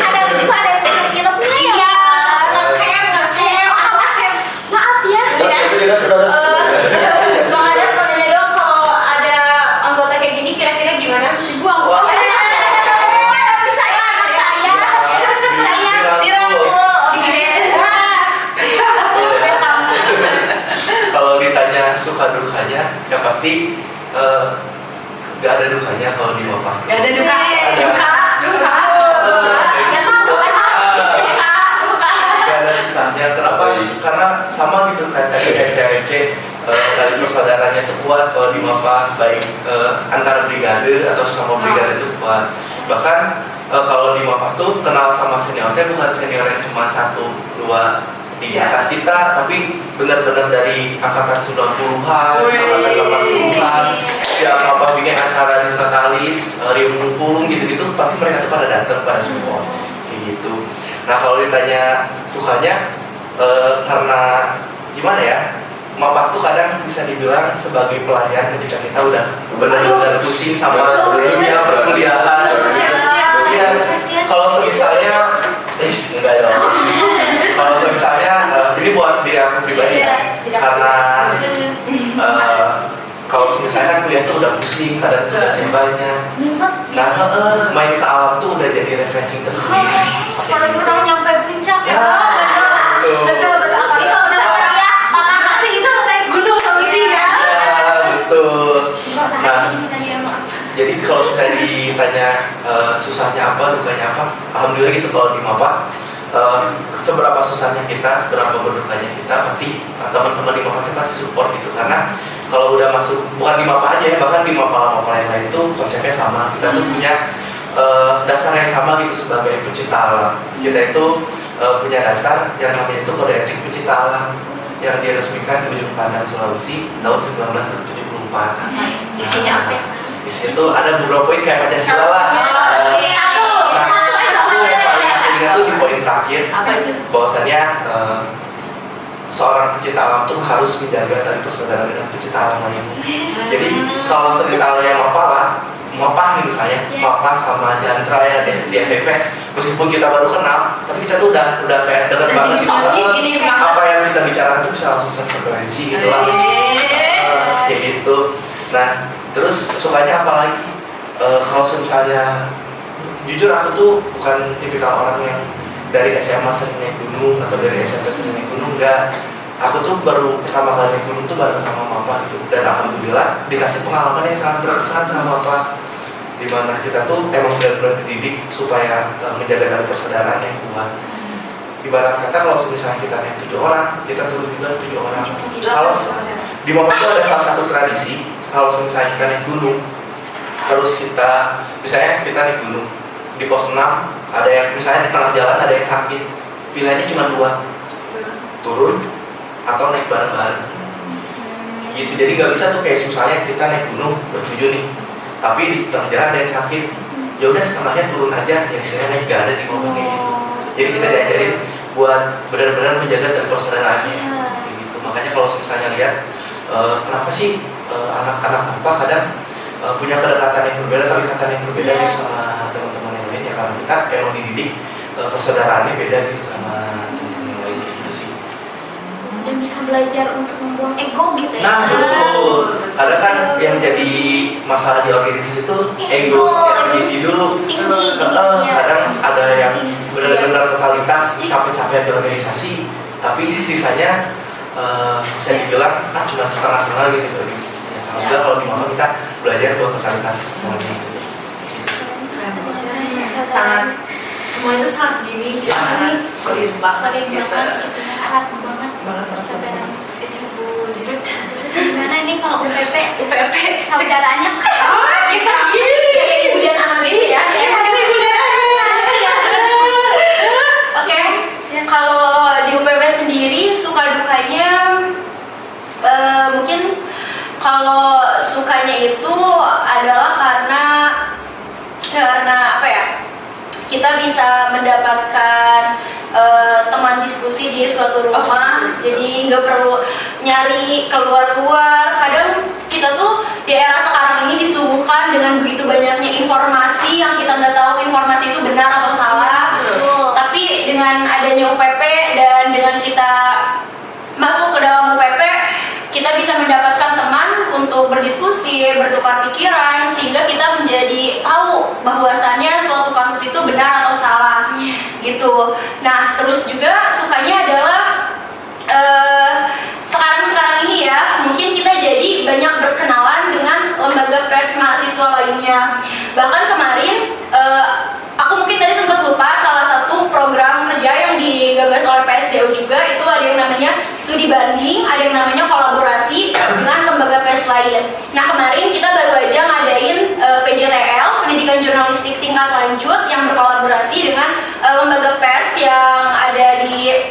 Ada juga ada yang nginepnya ya. Ngecamp. Maaf ya. Bang Adam mau nanya dong, kalau ada anggota kayak gini kira-kira gimana? Buang. Tapi saya Kalau ditanya suka dukanya, ya pasti nggak ada dukanya kalau di Wapah. Gak ada duka. Gak ada susahnya. Kenapa? Karena sama gitu kan tadi RCMC dari persaudaraannya itu kuat. Kalau di MAPA baik antara brigade atau sama brigade itu kuat. Bahkan kalau di MAPA tuh kenal sama seniornya bukan senior yang cuma 1-2 di atas kita, tapi benar-benar dari angkatan 90-an, angkatan 80-an, yang apa bikin acara di Natalis, reuni gitu-gitu, pasti mereka tuh pada datang, pada support, kayak gitu. Nah kalau ditanya sukanya, karena gimana ya, MAPA tuh kadang bisa dibilang sebagai pelayan ketika kita udah benar-benar pusing sama dunia perkuliahan. Iya, kalau misalnya, enggak ya. Kalau misalnya ini buat diri aku pribadi ya, karena kalau misalnya kan kuliah tuh udah pusing, kadang tugasnya banyak. Nah, main ke alam tuh udah jadi refreshing tersendiri. Kalau kita nyampe puncak Ya, betul. Apalagi kalau udah kuliah, patah hati itu naik gunung solusinya. Ya, betul. Nah, jadi kalau sudah ditanya susahnya apa, dukanya apa, alhamdulillah gitu kalau di MAPA. Seberapa susahnya kita, seberapa berdukanya kita, pasti teman-teman di MAPA kita pasti support gitu. Karena kalau udah masuk, bukan di MAPA aja ya, bahkan di MAPA yang lain itu konsepnya sama. Kita tuh punya dasar yang sama gitu sebagai pecinta alam. Kita itu punya dasar yang namanya itu Kode Etik Pecinta Alam yang diresmikan di Ujung Pandang, Sulawesi tahun 1974. Isinya apa? Di situ ada beberapa poin kayak Pancasila lah. Itu di poin terakhir, bahwasannya seorang pecinta alam tuh harus menjaga tali persaudaraan dengan pecinta alam lainnya. Jadi kalau misalnya MAPA nih misalnya, MAPA sama Jantra ya di FFS, meskipun kita baru kenal, tapi kita tuh udah kayak dekat banget gitu. Apa yang kita bicarakan tuh bisa langsung sefrekuensi gitu lah. Kayak gitu. Nah, terus sukanya apa lagi? Kalau misalnya jujur aku tuh bukan tipikal orang yang dari SMA sering naik gunung atau dari SMP sering naik gunung, enggak. Aku tuh baru pertama kali naik gunung tuh bareng sama MAPA gitu, dan alhamdulillah dikasih pengalaman yang sangat berkesan sama MAPA, dimana kita tuh emang benar-benar dididik supaya menjaga tali persaudaraan yang kuat. Ibarat kata kalau misalnya kita naik 7 orang, kita turun juga 7 orang. Kalau di MAPA tuh ada salah satu tradisi, kalau misalnya kita naik gunung, terus misalnya kita naik gunung di pos 6, ada yang misalnya di tengah jalan ada yang sakit, pilihannya cuma 2, turun atau naik bareng-bareng gitu. Jadi nggak bisa tuh kayak misalnya kita naik gunung bertujuh nih, tapi di tengah jalan ada yang sakit, ya udah setengahnya turun aja, yang istilahnya naik gak ada di mobil kayak gitu. Jadi kita diajarin buat benar-benar menjaga tali persaudaraannya gitu. Makanya kalau misalnya lihat kenapa sih anak-anak apa kadang punya kedekatan yang berbeda, tapi ikatan yang berbeda gitu sama teman-teman yang lain ya, karena kita emang dididik persaudaraannya beda gitu sama teman-teman yang lain gitu sih. Dan bisa belajar untuk membuang ego gitu ya. Nah betul, kadang kan yang jadi masalah di organisasi itu ego individu. Kadang ada yang benar-benar totalitas capek-capek di organisasi, tapi sisanya bisa dibilang cuma setengah-setengah gitu organisasinya. Alhamdulillah kalau di MAPA kita belajar buat totalitas semuanya. Sangat, semua itu sangat dini, sangat solid banget gitu. Erat banget persaudaraan. Gimana nih kalau UPP saudaraannya Kita ibu dan anak ini ya. Oke, kalau di UPP sendiri suka dukanya mungkin kalau sukanya itu adalah karena apa ya, kita bisa mendapatkan teman diskusi di suatu rumah, jadi nggak perlu nyari keluar-keluar. Kadang kita tuh di era sekarang ini disuguhkan dengan begitu banyaknya informasi yang kita nggak tahu informasi itu benar atau salah. Tapi dengan adanya UPP dan dengan kita masuk ke dalam UPP, kita bisa mendapatkan teman untuk berdiskusi, bertukar pikiran, sehingga kita menjadi tahu bahwasannya suatu kasus itu benar atau salah gitu. Nah, terus juga sukanya adalah sekarang ini ya, mungkin kita jadi banyak berkenalan dengan lembaga pers mahasiswa lainnya. Bahkan kemarin aku mungkin tadi sempat lupa, salah satu program kerja yang digagas oleh PSDU juga itu ada yang namanya studi banding, ada yang namanya kolaborasi dengan lembaga pers lain. Nah kemarin kita baru aja ngadain PJTL, Pendidikan Jurnalistik Tingkat Lanjut, yang berkolaborasi dengan lembaga pers yang ada di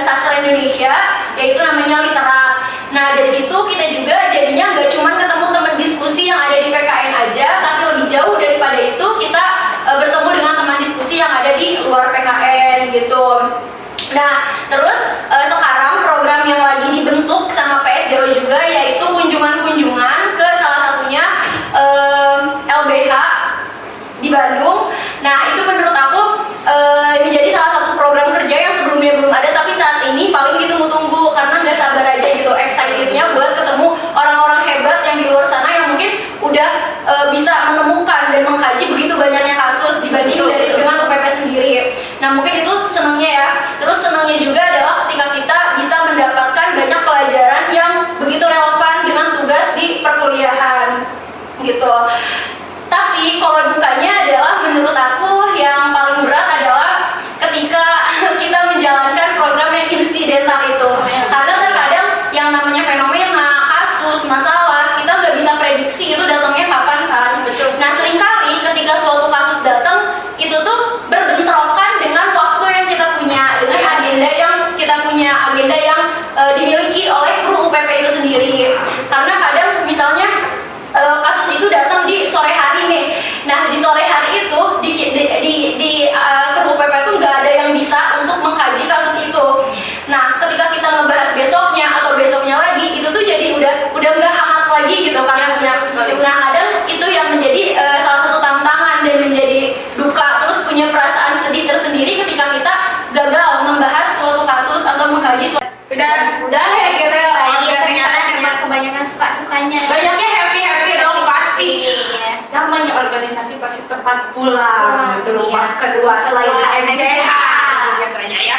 sastra Indonesia, yaitu namanya Literat. Nah dari situ kita juga jadinya nggak cuma ketemu teman diskusi yang ada di PKN aja, tapi lebih jauh daripada itu kita bertemu dengan teman diskusi yang ada di luar PKN gitu. Nah terus sekarang program yang lagi dibentuk sama PSDO juga, yaitu kunjungan-kunjungan ke salah satunya LBH di Bandung. Nah itu menurut aku menjadi salah satu program kerja yang sebelumnya belum ada, tapi saat ini paling ditunggu-tunggu karena nggak sabar aja gitu, excitednya buat ketemu orang-orang hebat yang di luar sana yang mungkin udah bisa menemukan dan mengkaji begitu banyaknya kasus dibanding dengan UPP sendiri. Nah mungkin itu senangnya ya. Terus senangnya juga adalah ketika kita bisa mendapatkan banyak pelajaran yang begitu relevan dengan tugas di perkuliahan gitu. Tapi kalau dukanya adalah menurut aku yang paling berat adalah ketika kita menjalankan program yang insidental itu. Karena terkadang yang namanya fenomena, kasus, masalah, kita nggak bisa prediksi itu datangnya kapan kan. Betul. Nah seringkali ketika suatu kasus datang, itu tuh berbentrokan dengan waktu yang kita punya, dengan agenda yang kita punya, agenda yang dimiliki oleh kru UPP itu sendiri. Karena kadang misalnya kasus itu datang di sore hari nih. Nah di sore hari itu di kru UPP itu nggak ada yang bisa untuk mengkaji kasus itu. Nah ketika kita ngebahas besoknya atau besoknya lagi, itu tuh jadi udah nggak hangat lagi gitu kasusnya. Nah kadang itu yang menjadi salah satu tantangan dan menjadi duka, terus punya perasaan sedih tersendiri ketika kita gagal membahas suatu kasus atau mengkaji suatu. Udah ya gitu ya. Ternyata emang kebanyakan suka-sukanya. Banyaknya happy dong pasti. Iya. Namanya organisasi pasti tepat pulang gitu loh. Iya. Kedua selain HMCH biasanya ya.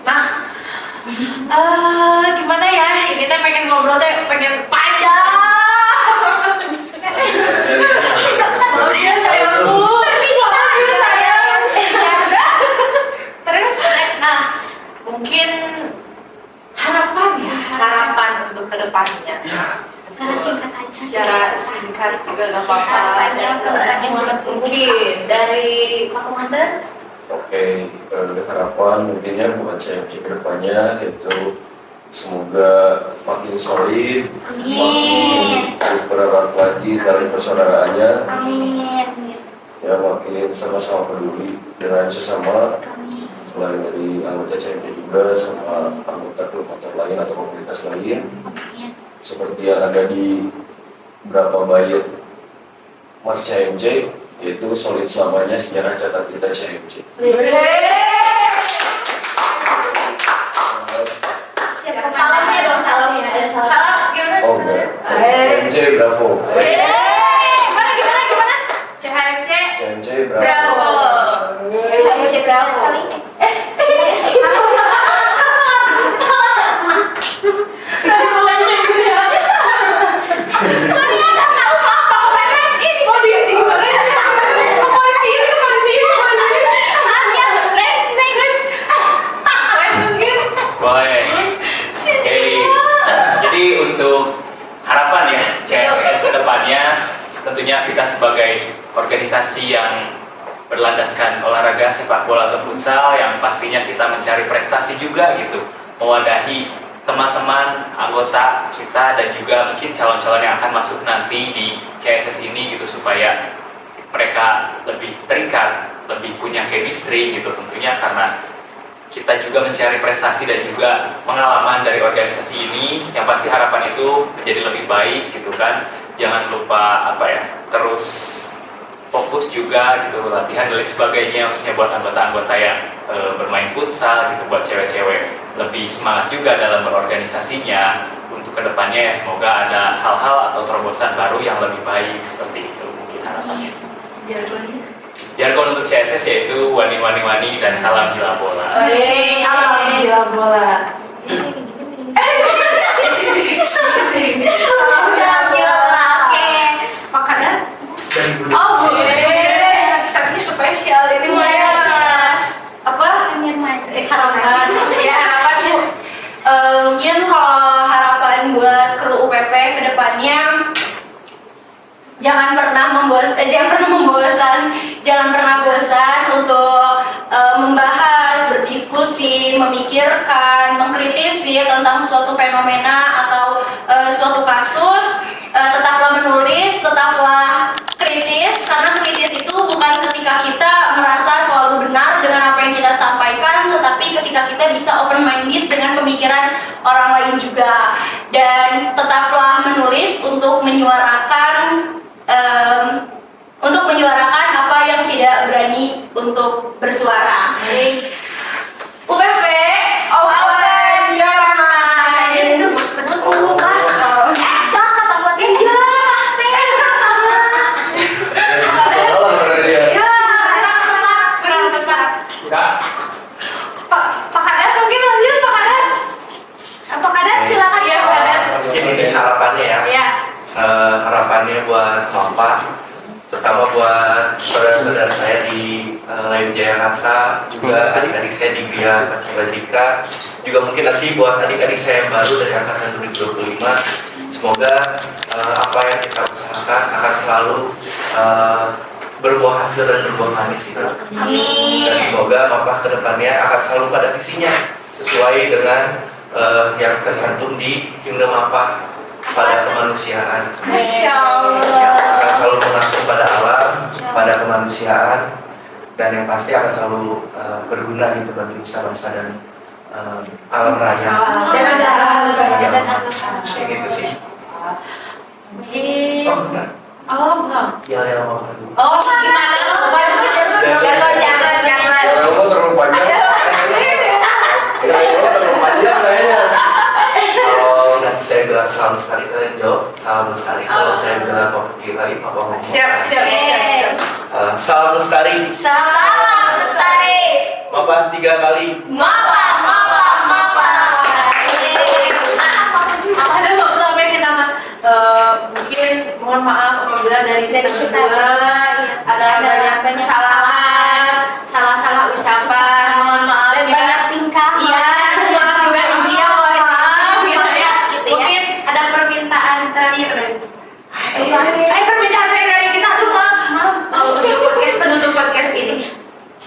Nah, gimana ya? Ini teh pengen ngobrol teh pengen panjang. Oh iya sayangku. Bisa sayang. Terus, nah mungkin harapan untuk kedepannya. Secara singkat aja. Secara singkat juga nggak apa-apa. Harapannya Mungkin dari Pak Komandan. Oke, harapan mungkinnya buat CMC kedepannya itu semoga makin solid, Amin. makin bererat lagi tali persaudaraannya, Amin. ya makin sama-sama peduli dengan sesama, Amin. selain dari anggota CMC juga sama anggota klub motor lain atau komunitas lain, Amin. seperti yang ada di beberapa bait Mars CMC, yaitu solid selamanya sejarah catat kita CMC. Salamnya dong, salamnya. Ada salam. Salam gimana? Oh enggak, CMC Bravo. Gimana? CHMC. CMC Bravo. CMC Bravo. Boleh. Oke. Jadi untuk harapan ya CSS kedepannya, tentunya kita sebagai organisasi yang berlandaskan olahraga sepak bola atau futsal, yang pastinya kita mencari prestasi juga gitu, mewadahi teman-teman anggota kita dan juga mungkin calon-calon yang akan masuk nanti di CSS ini gitu, supaya mereka lebih terikat, lebih punya chemistry gitu tentunya, karena kita juga mencari prestasi dan juga pengalaman dari organisasi ini, yang pasti harapan itu menjadi lebih baik gitu kan. Jangan lupa terus fokus juga gitu, latihan dan lain sebagainya, khususnya buat anggota-anggota yang bermain futsal gitu, buat cewek-cewek lebih semangat juga dalam berorganisasinya. Untuk kedepannya ya semoga ada hal-hal atau terobosan baru yang lebih baik, seperti itu mungkin harapannya. Jargon untuk CSS yaitu wani-wani-wani dan salam gila bola. Salam gila bola. Salam gila bola. Oke. Makanan? Dari dulu. Oh boleh. Tapi spesial ini mah ya. Apa? Harapan. Harapan. Ya harapan kedepannya jangan pernah bosan untuk membahas, berdiskusi, memikirkan, mengkritisi tentang suatu fenomena atau suatu kasus. Tetaplah menulis, tetaplah kritis, karena kritis itu bukan ketika kita merasa selalu benar dengan apa yang kita sampaikan, tetapi ketika kita bisa open minded dengan pemikiran orang lain juga. Dan tetaplah menulis untuk menyuarakan apa yang tidak berani untuk bersuara. UPP, open your mind. Pak Kadat mungkin lanjut Pak Kadat. Pak Kadat silakan ya Pak Kadat. Mungkin ini harapannya ya. Iya. Harapannya buat Bapak, terutama buat saudara-saudara saya di Layu Jaya Karsa, juga adik-adik saya di Gria Pancawajika, juga mungkin nanti buat adik-adik saya yang baru dari angkatan 2025. Semoga apa yang kita usahakan akan selalu berbuah hasil dan berbuah manis gitu. Amin. Dan semoga Bapak kedepannya akan selalu pada visinya sesuai dengan yang tercantum di Kingdom Mapa pada kemanusiaan. Masya Yang akan Allah. selalu mengatur pada alam, pada kemanusiaan, dan yang pasti akan selalu berguna gitu bagi bangsa dan alam raya. Yang itu sih. Mungkin. Oh, benar. Oh, belum. Ya mau dulu. Oh, gimana? Jangan. Kalau terlalu panjang. Kalau terlalu panjang kayaknya. Kalau nanti saya bilang salam lestari, kalian jawab salam lestari. Kalau saya bilang kopi tadi, apa ngomong? Siap. Salam lestari. Salam lestari. Mapa 3 kali. Mapa. Ada beberapa yang kita mungkin mohon maaf apabila dari kita berdua ada banyak kesalahan, salah ucapan, mohon maaf Dan juga. banyak tingkah. Iya, mohon maaf gitu ya. Mungkin ada permintaan terakhir dari permintaan terakhir dari kita tuh untuk podcast penutup podcast ini.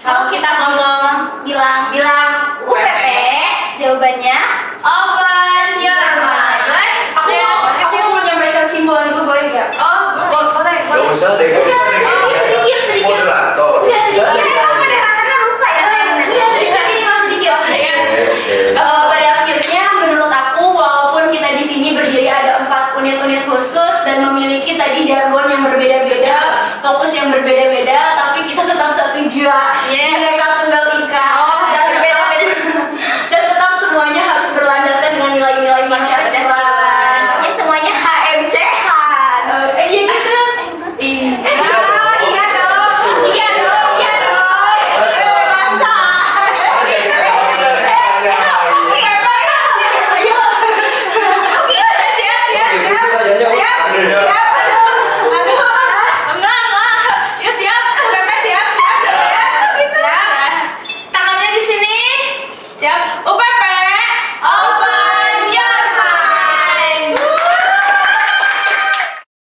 Kalau kita ngomong bilang UPP, jawabannya open your mind. Aku mau menyampaikan simbol itu, boleh nggak? Boleh. Gak usah deh, gak usah deh. Sedikit. Moderator. Udah sedikit. moderatornya lupa ya. Udah sedikit. Oke. Pada akhirnya menurut aku, walaupun kita di sini berdiri ada 4 unit-unit khusus dan memiliki tadi jargon yang berbeda-beda, fokus yang berbeda-beda, tapi kita tetap satu jiwa. Yes. Bineka Tunggal Ika.